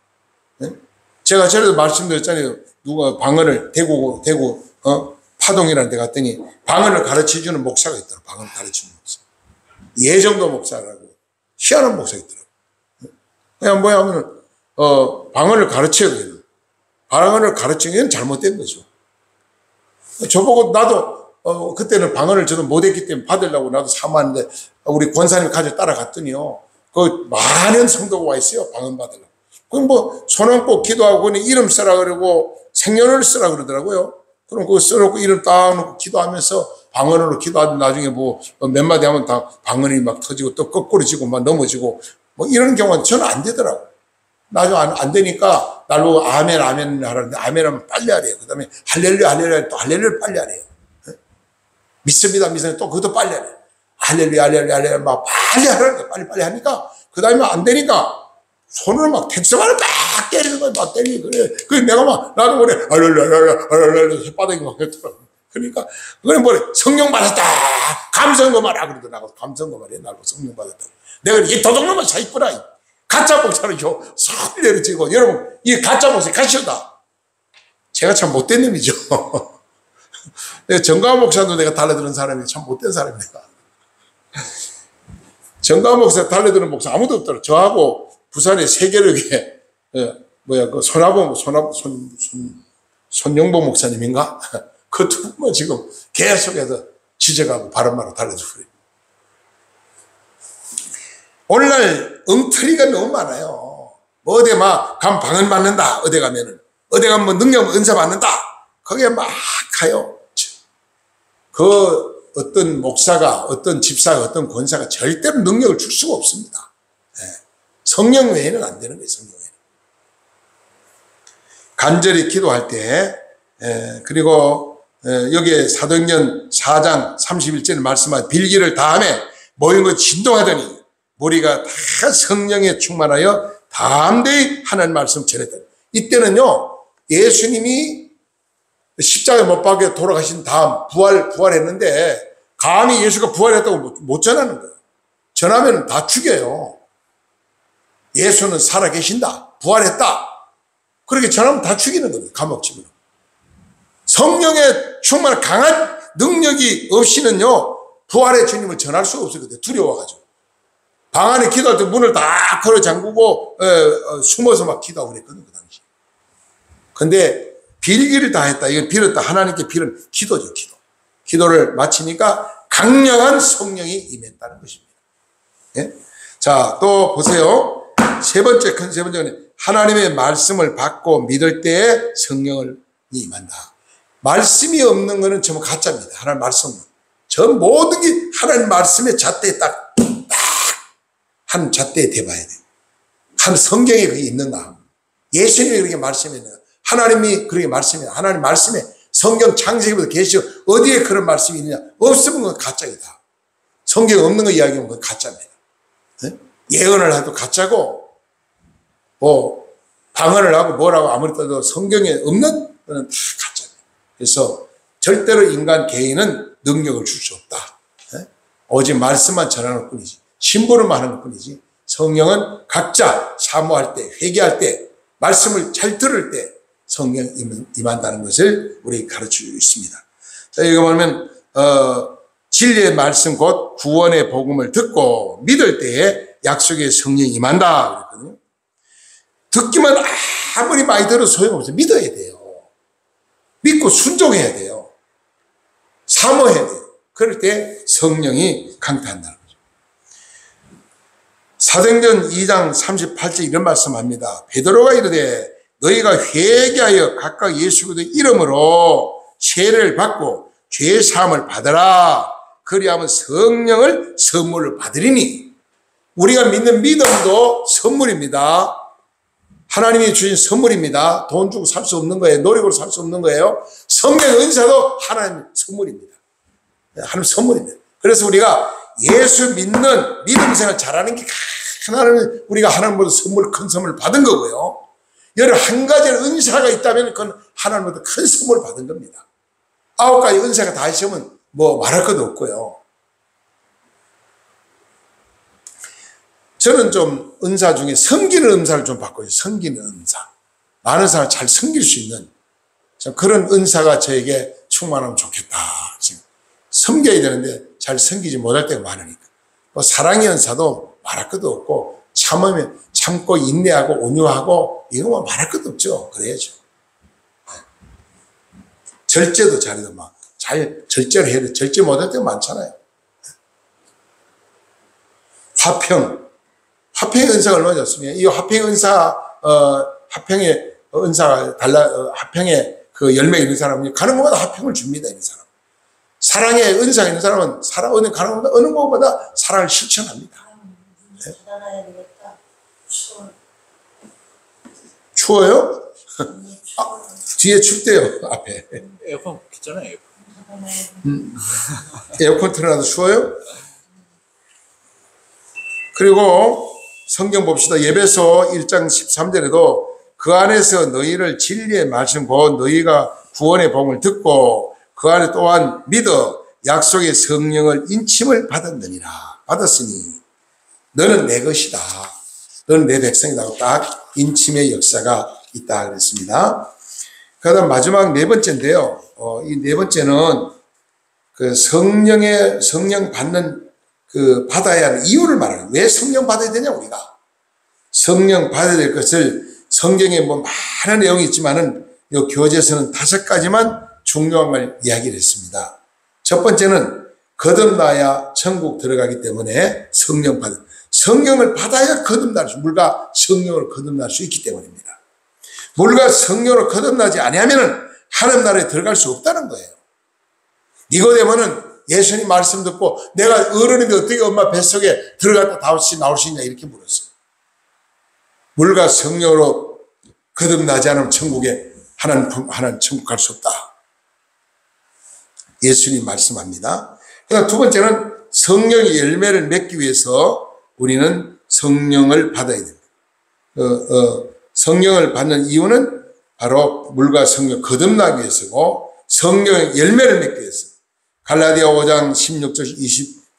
제가 전에도 말씀드렸잖아요. 누가 방언을 대구 파동이라는 데 갔더니 방언을 가르쳐주는 목사가 있더라고요. 방언 가르치는 목사. 예정도 목사라고 희한한 목사가 있더라고요. 그냥 뭐야 하면 방언을 가르쳐야 돼요. 방언을 가르치는 건 잘못된 거죠. 저보고 나도 그때는 방언을 저도 못했기 때문에 받으려고 나도 사모하는데 우리 권사님 가지고 따라갔더니요. 그 많은 성도가 와 있어요. 방언 받으려고. 그럼 뭐 손 얹고 기도하고 그냥 이름 쓰라 그러고 생년을 쓰라 그러더라고요. 그럼 그거 써놓고 이름 딱 놓고 기도하면서 방언으로 기도하면 나중에 뭐 몇 마디 하면 다 방언이 막 터지고 또 거꾸로 지고 막 넘어지고 뭐 이런 경우는 저는 안 되더라고. 나중에 안 되니까 나보고 아멘 하라는데 아멘 하면 빨리 하래요. 그 다음에 할렐루야 할렐루야 또 할렐루야 빨리 하래요. 믿습니다 또 그것도 빨리 하래요. 할렐루야 할렐루야 막 빨리 하라는 거예요. 빨리 하니까 그 다음에 안 되니까 손으로 막 택서만을 막 때리는 거예요. 막 때리고 그래. 그래서 내가 막 나도 그래 할렐루야 혓바닥이 막 했더라고. 그러니까 그래 뭐래 성령 받았다 감성거마라 그러더라고. 감성거마래 나도 성령 받았다. 내가 이 도둑놈을 사이꾸라 가짜 목사를 손 내려치고 여러분 이 가짜 목사 가시오다. 제가 참 못된 놈이죠. 정가한 목사도 내가 달래드는 사람이 참 못된 사람입니다. 정가한 목사 달래드는 목사 아무도 없더라고. 저하고 부산의 세계력에 그 손영복 목사님인가? 그 두 분만 지금 계속해서 지적하고 바른말로 달래주고 그래요. 오늘날 엉터리가 너무 많아요. 뭐 어디 막 가면 방언 받는다. 어디 가면은 어디 가면 뭐 능력 은사 받는다. 거기에 막 가요. 그 어떤 목사가 어떤 집사가 어떤 권사가 절대로 능력을 줄 수가 없습니다. 성령 외에는 안 되는 거예요. 성령 외에는. 간절히 기도할 때 그리고 여기에 사도행전 4장 31절에 말씀한 빌기를 다음에 모인 것 진동하더니 무리가 다 성령에 충만하여 담대히 하나님 말씀 전했다. 이때는요, 예수님이 십자가에 못 박혀 돌아가신 다음 부활했는데 감히 예수가 부활했다고 못 전하는 거예요. 전하면 다 죽여요. 예수는 살아계신다, 부활했다, 그렇게 전하면 다 죽이는 겁니다. 감옥집으로. 성령에 충만한 강한 능력이 없이는요, 부활의 주님을 전할 수가 없었거든요. 두려워가지고. 방 안에 기도할 때 문을 다 걸어 잠그고 숨어서 막 기도하고 그랬거든요, 그 당시. 근데 빌기를 다 했다. 이건 빌었다. 하나님께 빌은 기도죠, 기도. 기도를 마치니까 강력한 성령이 임했다는 것입니다. 예? 자, 또 보세요. 세 번째는 하나님의 말씀을 받고 믿을 때에 성령을 임한다. 말씀이 없는 것은 전부 가짜입니다. 하나님 말씀은. 전 모든 게 하나님 말씀의 잣대에 딱 한 잣대에 대봐야 돼요. 한 성경에 그게 있는가. 예수님이 그렇게 말씀했는가. 하나님이 그렇게 말씀했는가. 하나님 말씀에 성경 창세기부터 계시고 어디에 그런 말씀이 있느냐. 없으면 그건 가짜이다. 성경에 없는 거 이야기하면 그건 가짜입니다. 예언을 해도 가짜고, 뭐 방언을 하고 뭐라고 아무리 떠도 성경에 없는 거는 다 가짜입니다. 그래서 절대로 인간 개인은 능력을 줄 수 없다. 오직 말씀만 전하는 뿐이지, 심부름만 하는 뿐이지, 성령은 각자 사모할 때, 회개할 때, 말씀을 잘 들을 때 성령 임한다는 것을 우리 가르쳐주고 있습니다. 자, 이거 보면 진리의 말씀 곧 구원의 복음을 듣고 믿을 때에 약속의 성령이 임한다 그랬거든요. 듣기만 아무리 많이 들어도 소용없어요. 믿어야 돼요. 믿고 순종해야 돼요. 사모해야 돼요. 그럴 때 성령이 강타한다는 거죠. 사도행전 2장 38절 이런 말씀합니다. 베드로가 이르되 너희가 회개하여 각각 예수 그리스도의 이름으로 세례를 받고 죄 사함을 받으라. 그리하면 성령을 선물을 받으리니. 우리가 믿는 믿음도 선물입니다. 하나님이 주신 선물입니다. 돈 주고 살 수 없는 거예요. 노력으로 살 수 없는 거예요. 성령 은사도 하나님 선물입니다. 하나님 선물입니다. 그래서 우리가 예수 믿는 믿음 생활 잘하는 게 하나님, 우리가 하나님으로부터 선물, 큰 선물 받은 거고요. 여러 한 가지 은사가 있다면 그건 하나님으로부터 큰 선물 받은 겁니다. 9가지 은사가 다 있으면 뭐 말할 것도 없고요. 저는 좀 은사 중에 섬기는 은사를 좀 받고 있어요. 섬기는 은사. 많은 사람을 잘 섬길 수 있는 그런 은사가 저에게 충만하면 좋겠다. 섬겨야 되는데 잘 섬기지 못할 때가 많으니까. 뭐 사랑의 은사도 말할 것도 없고, 참으면 참고 인내하고 온유하고 이거 뭐 말할 것도 없죠. 그래야죠. 절제도 잘해도 막 잘 절제를 해야 돼. 절제 못할 때가 많잖아요. 화평의 은사가 얼마나 좋습니까? 이 화평의 은사, 화평의 은사가 화평의 그 열매가 있는 사람은 가는 곳마다 화평을 줍니다. 이런 사람. 사랑의 은사가 있는 사람은 가는 곳마다 어느 곳마다 사랑을 실천합니다. 네? 추워요? 뒤에 춥대요, 앞에. 에어컨 켰잖아요. 에어컨 틀어놔도 추워요? 그리고 성경 봅시다. 에베소 1장 13절에도 그 안에서 너희를 진리의 말씀 곧 너희가 구원의 복음을 듣고 그 안에 또한 믿어 약속의 성령을 인침을 받았으니 너는 내 것이다. 너는 내 백성이다. 딱 인침의 역사가 있다 그랬습니다. 그 다음 마지막 네 번째인데요. 이 네 번째는 그 성령 받는 받아야 하는 이유를 말하는 거예요. 왜 성령 받아야 되냐, 우리가. 성령 받아야 될 것을 성경에 뭐 많은 내용이 있지만은 이 교재에서는 5가지만 중요한 걸 이야기를 했습니다. 첫 번째는 거듭나야 천국 들어가기 때문에 성령을 받아야 거듭날 수, 물과 성령을 거듭날 수 있기 때문입니다. 물과 성령으로 거듭나지 아니하면은 하나님 나라에 들어갈 수 없다는 거예요. 니고데모는 예수님 말씀 듣고 내가 어른인데 어떻게 엄마 뱃속에 들어갔다 다시 나올 수 있냐 이렇게 물었어요. 물과 성령으로 거듭나지 않으면 천국에 하나님 천국 갈 수 없다. 예수님 말씀합니다. 그다음 두 번째는 성령의 열매를 맺기 위해서 우리는 성령을 받아야 됩니다. 성령을 받는 이유는 바로 물과 성령 거듭나기 위해서고 성령의 열매를 맺기 위해서. 갈라디아 5장 16절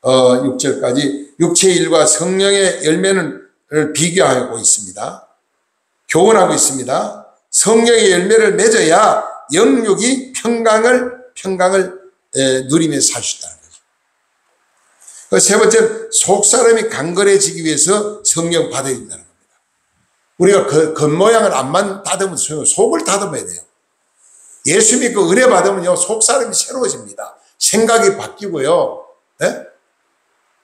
26절까지 육체의 일과 성령의 열매를 비교하고 있습니다. 교훈하고 있습니다. 성령의 열매를 맺어야 영육이 평강을 누리며 살 수 있다는 거죠. 세 번째는 속사람이 강건해지기 위해서 성령 받아야 된다는 겁니다. 우리가 겉모양을 앞만 다듬으면 소용없어요. 속을 다듬어야 돼요. 예수 믿고 은혜 받으면요, 속사람이 새로워집니다. 생각이 바뀌고요, 네?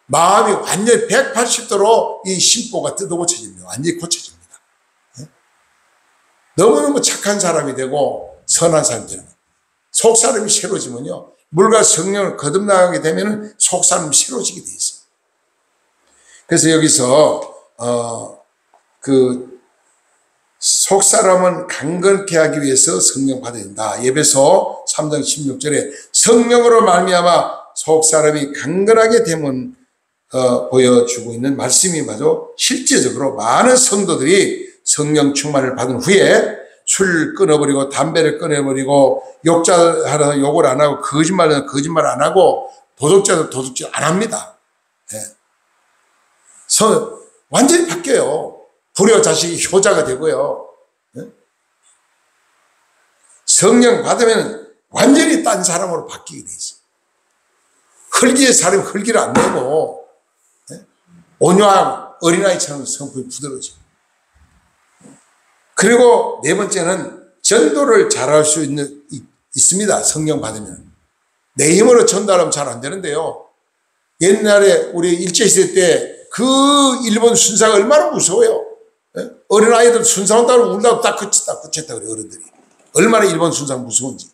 마음이 완전히 180도로 이 심보가 뜯어고쳐집니다. 완전히 고쳐집니다. 네? 너무너무 착한 사람이 되고 선한 사람이 되는 거예요. 속사람이 새로워지면요, 물과 성령을 거듭나가게 되면 속사람이 새로워지게 돼 있어요. 그래서 여기서 속사람은 강건케 하기 위해서 성령 받아야 된다. 에베소 3장 16절에 성령으로 말미암아 속사람이 강건하게 되면 보여주고 있는 말씀이 맞아. 실제적으로 많은 성도들이 성령 충만을 받은 후에 술 끊어버리고 담배를 끊어버리고 욕자하러 욕을 안 하고 거짓말은 거짓말 안 하고 도둑질은 도둑질 안 합니다. 네. 완전히 바뀌어요. 불효 자식이 효자가 되고요. 네? 성령 받으면 완전히 딴 사람으로 바뀌게 돼 있어요. 흙기의 사람이 흙기를 안 내고, 네? 온유한 어린아이처럼 성품이 부드러워지고. 그리고 네 번째는 전도를 잘할 수 있습니다. 성령 받으면. 내 힘으로 전도하면 잘 안 되는데요. 옛날에 우리 일제시대 때 그 일본 순사가 얼마나 무서워요. 예? 어린아이들 순사 온다고 울다고 딱 그쳤다 그래, 어른들이. 얼마나 일본 순사가 무서운지.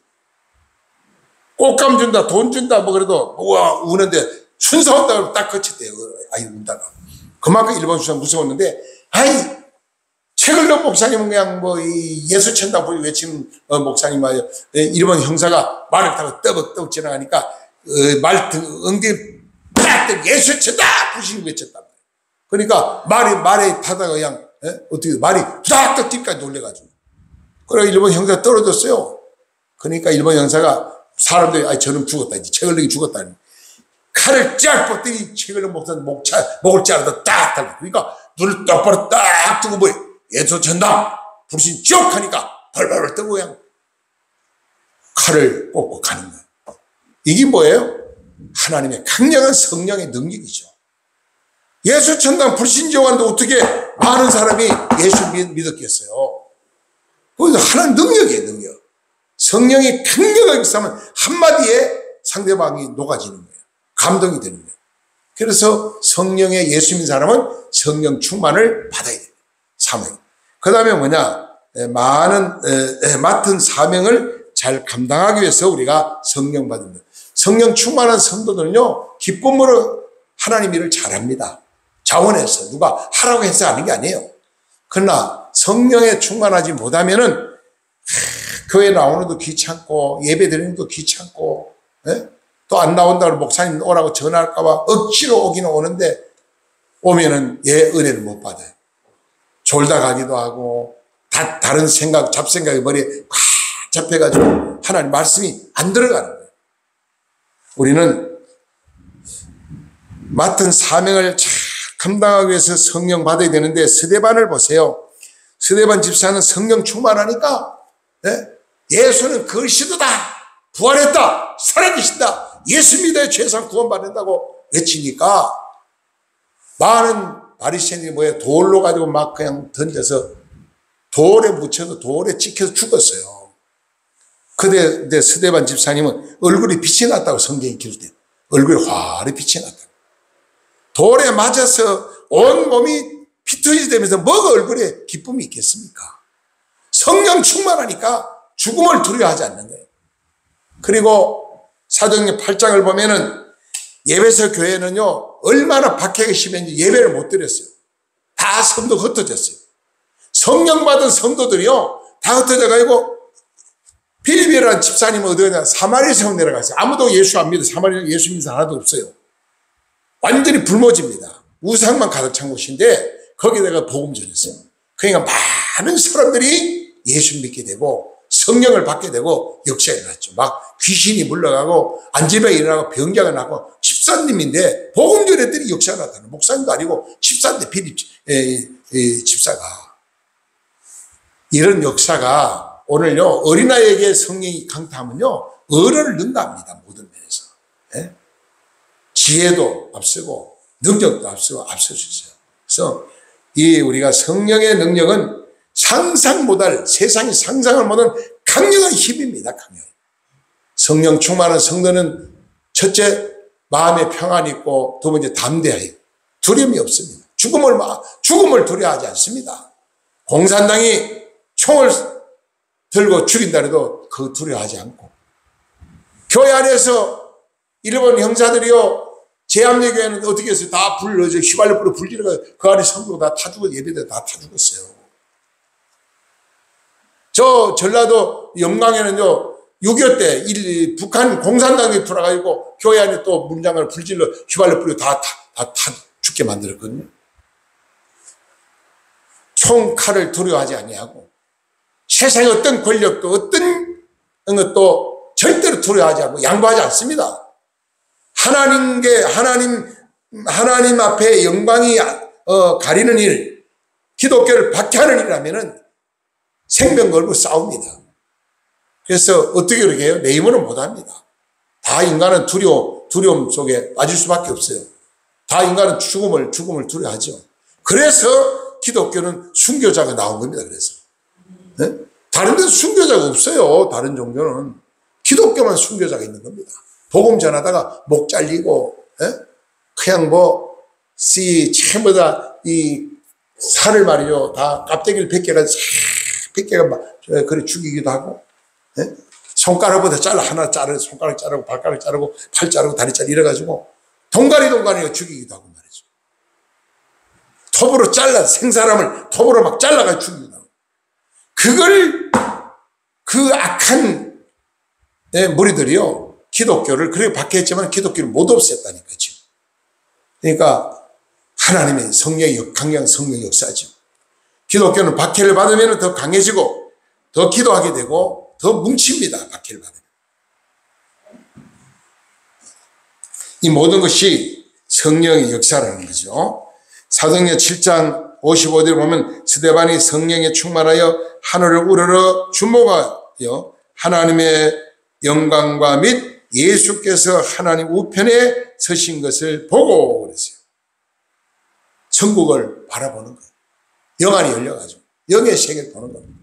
꽃감 준다, 돈 준다, 뭐 그래도, 우와, 우는데 순사 온다고 딱 그쳤대요. 아이 운다가. 그만큼 일본 순사 무서웠는데, 최근로 목사님은 그냥 예수 천당 보이 외치는 목사님 말이에요. 일본 형사가 말을 타고 떠벅떠벅 지나가니까 말 엉덩이 딱 예수 천당 부시고 외쳤다. 그러니까 말에 타다가 그냥 어떻게 말이 후닥닥 뒤까지 놀래가지고. 그래서 일본 형사가 떨어졌어요. 그러니까 일본 형사가 사람들이 저는 죽었다, 이제 최근록이 죽었다. 칼을 쫙 뻗더니 최근록 목사는 목을 자르다 딱 달고. 그러니까 눈을 똑바로 딱 뜨고 뭐예요. 예수 천당 불신 쭉 하니까 벌벌 떠고 그냥 칼을 꽂고 가는 거예요. 이게 뭐예요? 하나님의 강력한 성령의 능력이죠. 예수 천당 불신지옥 하는데 어떻게 많은 사람이 예수 믿었겠어요? 그건 하나님 능력이에요, 능력. 성령이 강력하게 있으면 한마디에 상대방이 녹아지는 거예요. 감동이 되는 거예요. 그래서 성령의 예수 믿는 사람은 성령 충만을 받아야 돼요. 사명. 그 다음에 뭐냐? 맡은 사명을 잘 감당하기 위해서 우리가 성령 받는 거예요. 성령 충만한 성도들은요, 기쁨으로 하나님 일을 잘합니다. 자원해서 누가 하라고 해서 하는 게 아니에요. 그러나 성령에 충만하지 못하면은 교회 나오는 것도 귀찮고 예배 드리는 것도 귀찮고, 또 안 나온다고 목사님 오라고 전화할까 봐 억지로 오기는 오는데 오면은 은혜를 못 받아요. 졸다 가기도 하고 다른 생각, 잡생각이 머리에 꽉 잡혀가지고 하나님 말씀이 안 들어가는 거예요. 우리는 맡은 사명을 잘 감당하기 위해서 성령 받아야 되는데 스데반을 보세요. 스데반 집사는 성령 충만하니까 예수는 그리스도다, 부활했다, 살아계신다, 예수 믿어야 죄상 구원받는다고 외치니까 많은 바리새인들이 뭐예요? 돌로 가지고 막 그냥 던져서 돌에 묻혀서 돌에 찍혀서 죽었어요. 근데 스데반 집사님은 얼굴이 빛이 났다고 성경이 기록돼요. 얼굴이 화려히 빛이 났다고. 돌에 맞아서 온 몸이 피투지 되면서 뭐가 얼굴에 기쁨이 있겠습니까? 성령 충만하니까 죽음을 두려워하지 않는 거예요. 그리고 사도행전 8장을 보면은 예배소 교회는요, 얼마나 박해가 심했는지 예배를 못 드렸어요. 다 성도 흩어졌어요. 성령 받은 성도들이요, 다 흩어져 가지고 빌립이라는 집사님은 어디 가냐? 사마리아 성으로 내려갔어요. 아무도 예수 안 믿어. 사마리아 예수 믿는 사람 하나도 없어요. 완전히 불모지입니다. 우상만 가득 찬 곳인데 거기다가 복음 전했어요. 그러니까 많은 사람들이 예수 믿게 되고 성령을 받게 되고 역사가 일어났죠. 막 귀신이 물러가고 안질병이 일어나고 병자가 나고 집사님인데 복음 전했더니 역사가 나타나요. 목사님도 아니고 집사인데 빌립 집사가. 이런 역사가 오늘요 어린아이에게 성령이 강타하면요 어른을 능가합니다. 모든 면에서. 예? 지혜도 앞서고 능력도 앞서고 앞설 수 있어요. 그래서 이 우리가 성령의 능력은 상상 못할 세상이 상상을 못한 강력한 힘입니다. 강력. 성령 충만한 성도는 첫째 마음에 평안이 있고 두 번째 담대해요. 두려움이 없습니다. 죽음을 두려워하지 않습니다. 공산당이 총을 들고 죽인다 해도 그거 두려워하지 않고 교회 안에서 일본 형사들이요 제암리 교회는 어떻게 했어요? 다 불 휘발유 뿌려 불 지르고 그 안에 성도 다 타 죽었어요. 예배대 다 타 죽었어요. 저 전라도 영광에는요 6.25 때 북한 공산당이 들어가지고 교회 안에 또 문장을 불질러 휘발유 뿌리고 다 죽게 만들었거든요. 총칼을 두려워하지 아니하고 세상의 어떤 권력도 어떤 것도 절대로 두려워하지 않고 양보하지 않습니다. 하나님 앞에 영광이 가리는 일, 기독교를 박해하는 일이라면은 생명 걸고 싸웁니다. 그래서 어떻게 그렇게 해요? 내 힘으로는 못합니다. 다 인간은 두려움 속에 빠질 수밖에 없어요. 다 인간은 죽음을 두려워하죠. 그래서 기독교는 순교자가 나온 겁니다. 그래서 네? 다른 데는 순교자가 없어요. 다른 종교는 기독교만 순교자가 있는 겁니다. 복음 전하다가 목 잘리고 그냥 전부 다 이 살을 말이죠. 다 깝대기를 100개가 막 그래 죽이기도 하고 손가락보다 하나 자르고 손가락 자르고 발가락 자르고 팔 자르고 다리 자르고 이래가지고 동가리 죽이기도 하고 말이죠. 톱으로 생사람을 톱으로 막 잘라가지고 죽이기도 하고 그 악한 무리들이요 기독교를 그렇게 박해했지만 기독교를 못 없앴다니까 지금. 그러니까 하나님의 성령의 강력한 성령의 역사죠. 기독교는 박해를 받으면 더 강해지고 더 기도하게 되고 더 뭉칩니다. 박해를 받으면. 이 모든 것이 성령의 역사라는 거죠. 사도행전 7장 55절에 보면 스데반이 성령에 충만하여 하늘을 우러러 주목하여 하나님의 영광과 및 예수께서 하나님 우편에 서신 것을 보고 그랬어요. 천국을 바라보는 거예요. 영안이 열려가지고 영의 세계를 보는 겁니다.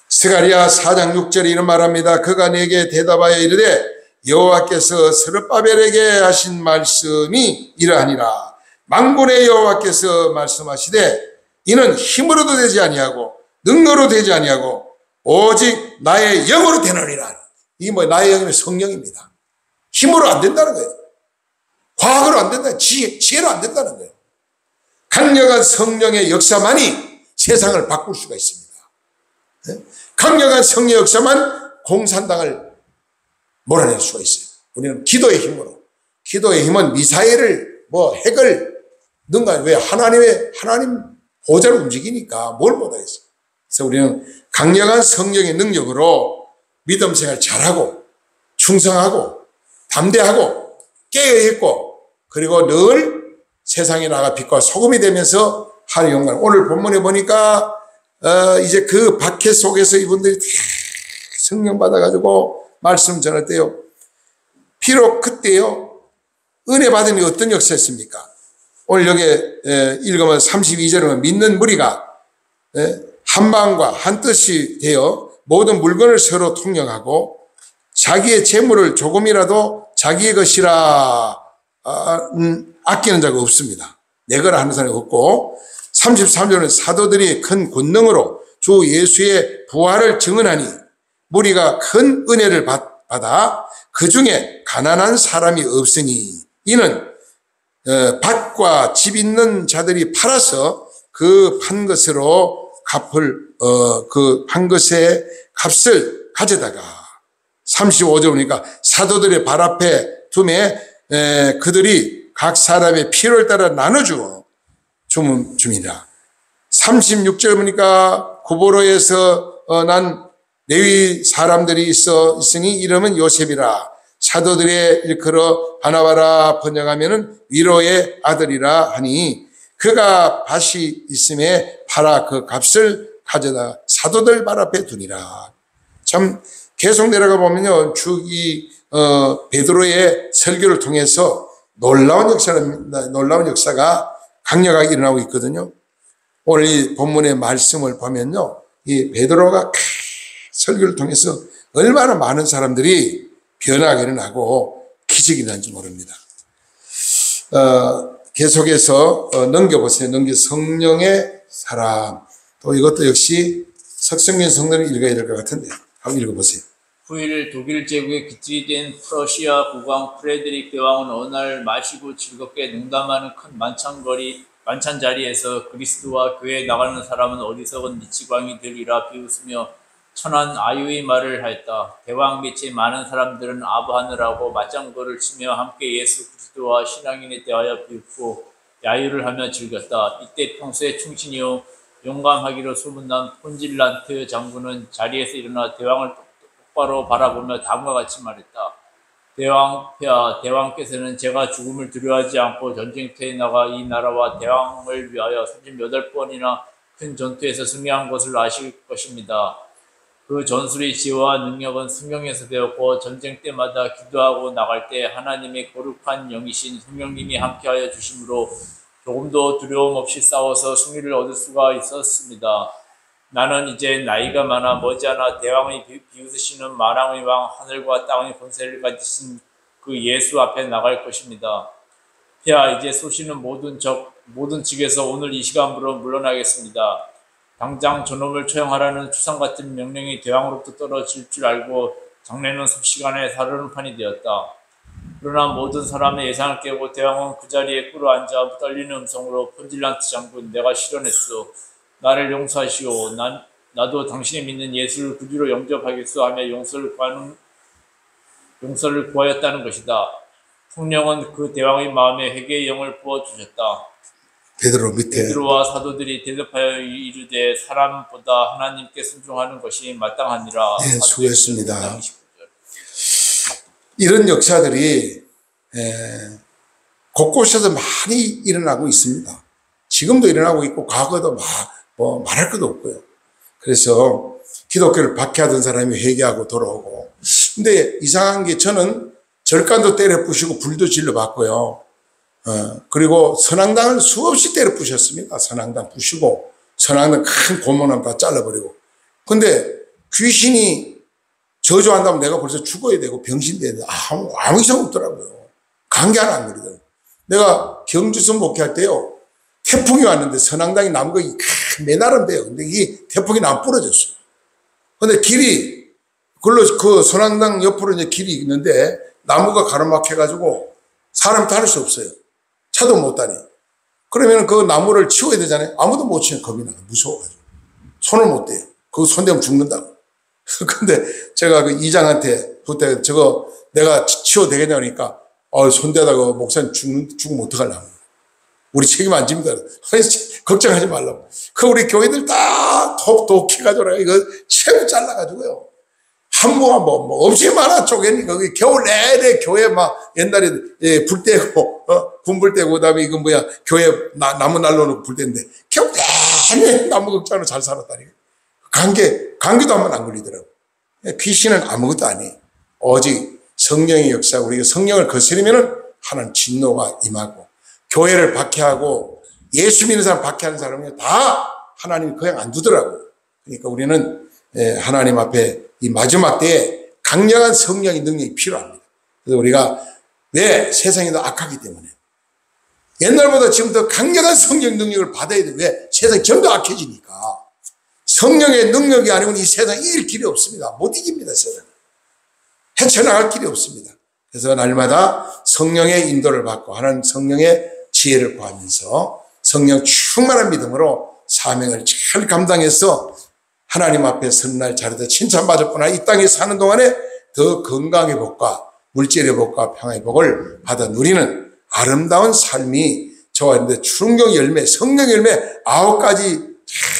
스가랴 4장 6절에 이런 말합니다. 그가 내게 대답하여 이르되 여호와께서 스룹바벨에게 하신 말씀이 이러하니라. 만군의 여호와께서 말씀하시되 이는 힘으로도 되지 아니하고 능력으로 되지 아니하고 오직 나의 영으로 되느니라. 이게 나의 영이면 성령입니다. 힘으로 안 된다는 거예요. 과학으로 안 된다. 지혜로 안 된다는 거예요. 강력한 성령의 역사만이 세상을 바꿀 수가 있습니다. 강력한 성령의 역사만 공산당을 몰아낼 수가 있어요. 우리는 기도의 힘으로. 기도의 힘은 미사일을 핵을 능가해요. 왜? 하나님 보좌를 움직이니까 뭘 못하겠어요. 그래서 우리는 강력한 성령의 능력으로 믿음 생활 잘하고 충성하고 담대하고 깨어있고 그리고 늘 세상에 나가 빛과 소금이 되면서 하나님의 영광을. 오늘 본문에 보니까 이제 그 박해 속에서 이분들이 성령 받아가지고 말씀 전할 때요. 비록 그때요. 은혜 받은 게 어떤 역사였습니까? 오늘 여기에 읽으면 32절은 믿는 무리가 한 마음과 한 뜻이 되어 모든 물건을 서로 통용하고 자기의 재물을 조금이라도 자기의 것이라 아끼는 자가 없습니다. 내 거라 하는 사람이 없고 33절은 사도들이 큰 권능으로 주 예수의 부활을 증언하니 무리가 큰 은혜를 받아 그 중에 가난한 사람이 없으니 이는 밭과 집 있는 자들이 팔아서 그 판 것으로 갚을 그 한 것의 값을 가져다가 35절 보니까 사도들의 발 앞에 둠에 그들이 각 사람의 필요를 따라 나눠주어 줌이라. 36절 보니까 구보로에서 난 레위 사람들이 있으니 이름은 요셉이라. 사도들의 일컬어 바나바라 번역하면은 위로의 아들이라 하니 그가 밭이 있음에 팔아 그 값을 가져다 사도들 발 앞에 두니라. 참 계속 내려가 보면요, 이 베드로의 설교를 통해서 놀라운 역사가 강력하게 일어나고 있거든요. 오늘 이 본문의 말씀을 보면요, 이 베드로가 설교를 통해서 얼마나 많은 사람들이 변화가 일어나고 기적이 일어난지 모릅니다. 계속해서 넘겨보세요. 성령의 사람. 또 이것도 역시 석성민 성도는 읽어야 될 것 같은데 한번 읽어보세요. 9일 독일 제국의 기틀이 된 프러시아 국왕 프레드릭 대왕은 어느 날 마시고 즐겁게 농담하는 큰 만찬 자리에서 그리스도와 교회에 나가는 사람은 어디서건 미치광이 되리라 비웃으며 천한 아유의 말을 하였다. 대왕 밑에 많은 사람들은 아부하느라고 맞장구를 치며 함께 예수 그리스도와 신앙인에 대하여 비웃고 야유를 하며 즐겼다. 이때 평소에 충신이요 용감하기로 소문난 폰질란트 장군은 자리에서 일어나 대왕을 똑바로 바라보며 다음과 같이 말했다. 대왕폐하, 대왕께서는 제가 죽음을 두려워하지 않고 전쟁터에 나가 이 나라와 대왕을 위하여 38번이나 큰 전투에서 승리한 것을 아실 것입니다. 그 전술의 지혜와 능력은 성령에서 되었고 전쟁 때마다 기도하고 나갈 때 하나님의 거룩한 영이신 성령님이 함께하여 주심으로 조금도 두려움 없이 싸워서 승리를 얻을 수가 있었습니다. 나는 이제 나이가 많아 머지않아 대왕의 비웃으시는 만왕의 왕 하늘과 땅의 권세를 가지신 그 예수 앞에 나갈 것입니다. 폐하, 이제 쏘시는 모든 측에서 오늘 이 시간부로 물러나겠습니다. 당장 저놈을 처형하라는 추상 같은 명령이 대왕으로부터 떨어질 줄 알고 장례는 삽시간에 사르는 판이 되었다. 그러나 모든 사람의 예상을 깨고 대왕은 그 자리에 꿇어앉아 떨리는 음성으로 폰질란트 장군, 내가 실언했소. 나를 용서하시오. 나도 당신이 믿는 예수를 구주로 영접하겠소 하며 용서를 구하였다는 것이다. 성령은 그 대왕의 마음에 회개의 영을 부어주셨다. 베드로와 사도들이 대답하여 이르되 사람보다 하나님께 순종하는 것이 마땅하니라. 네, 수고했습니다. 이런 역사들이 곳곳에서 많이 일어나고 있습니다. 지금도 일어나고 있고 과거도 말할 것도 없고요. 그래서 기독교를 박해하던 사람이 회개하고 돌아오고. 근데 이상한 게 저는 절간도 때려 부시고 불도 질러 봤고요. 그리고 선앙당을 수없이 때려 부셨습니다. 선앙당 부시고 선앙당 큰 고문함 다 잘라버리고. 근데 귀신이 저주한다면 내가 벌써 죽어야 되고 병신돼야 돼. 아무 이상 없더라고요. 감기 하나 안 걸리더라고요. 내가 경주서 목회할 때요, 태풍이 왔는데 선앙당이 나무가 매나른데요. 근데 이 태풍이 나무 부러졌어요. 근데 길이, 그 선앙당 옆으로 이제 길이 있는데 나무가 가로막혀가지고 사람 다닐 수 없어요. 차도 못 다니. 그러면 그 나무를 치워야 되잖아요. 아무도 못 치면 겁이 나요. 무서워가지고. 손을 못 대요. 그거 손대면 죽는다고. 근데 제가 그 이장한테 그때 저거 내가 치워도 되겠냐 그러니까 손대다가 목사님 죽으면 어떡하려고. 우리 책임 안 집니다. 걱정하지 말라고. 우리 교회들 다 독해가지고 이거 최고 잘라가지고요. 한모가 엄청 많아 쪼개니 거기 겨울 내내 교회 막 옛날에 불 떼고 군불 떼고 그다음에 이거 교회 나무 날려놓고 불 떼는데 겨울 내내 나무 극장으로 잘 살았다니. 감기도 한 번 안 걸리더라고. 귀신은 아무것도 아니에요. 오직 성령의 역사, 우리가 성령을 거스르면은 하나님 진노가 임하고 교회를 박해하고 예수 믿는 사람 박해하는 사람은 다 하나님이 그냥 안 두더라고요. 그러니까 우리는 하나님 앞에 이 마지막 때에 강력한 성령의 능력이 필요합니다. 그래서 우리가 왜 세상이 더 악하기 때문에 옛날보다 지금 더 강력한 성령 능력을 받아야 돼. 왜? 세상이 점점 악해지니까. 성령의 능력이 아니면 이 세상 이길 길이 없습니다. 못 이깁니다, 세상. 헤쳐나갈 길이 없습니다. 그래서 날마다 성령의 인도를 받고 하나님 성령의 지혜를 구하면서 성령 충만한 믿음으로 사명을 잘 감당해서 하나님 앞에 서는 날 자리에서 칭찬받았구나. 이 땅에 사는 동안에 더 건강의 복과 물질의 복과 평화의 복을 받아 누리는 아름다운 삶이 저와 여러분들 충격 열매, 성령 열매 9가지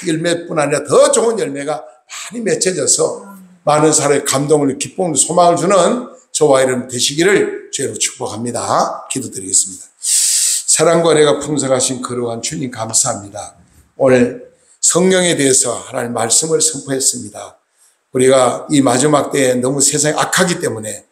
열매뿐 아니라 더 좋은 열매가 많이 맺혀져서 많은 사람의 감동을, 기쁨을, 소망을 주는 저와 여러분 되시기를 주로 축복합니다. 기도드리겠습니다. 사랑과 은혜가 풍성하신 거룩한 주님 감사합니다. 오늘 성령에 대해서 하나님 말씀을 선포했습니다. 우리가 이 마지막 때에 너무 세상이 악하기 때문에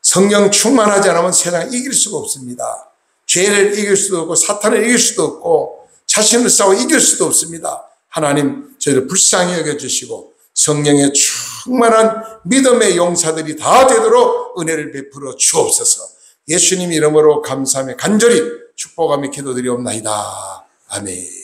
성령 충만하지 않으면 세상을 이길 수가 없습니다. 죄를 이길 수도 없고 사탄을 이길 수도 없고 자신을 싸워 이길 수도 없습니다. 하나님 저희를 불쌍히 여겨주시고 성령의 충만한 믿음의 용사들이 다 되도록 은혜를 베풀어 주옵소서. 예수님 이름으로 감사하며 간절히 축복하며 기도드리옵나이다. 아멘.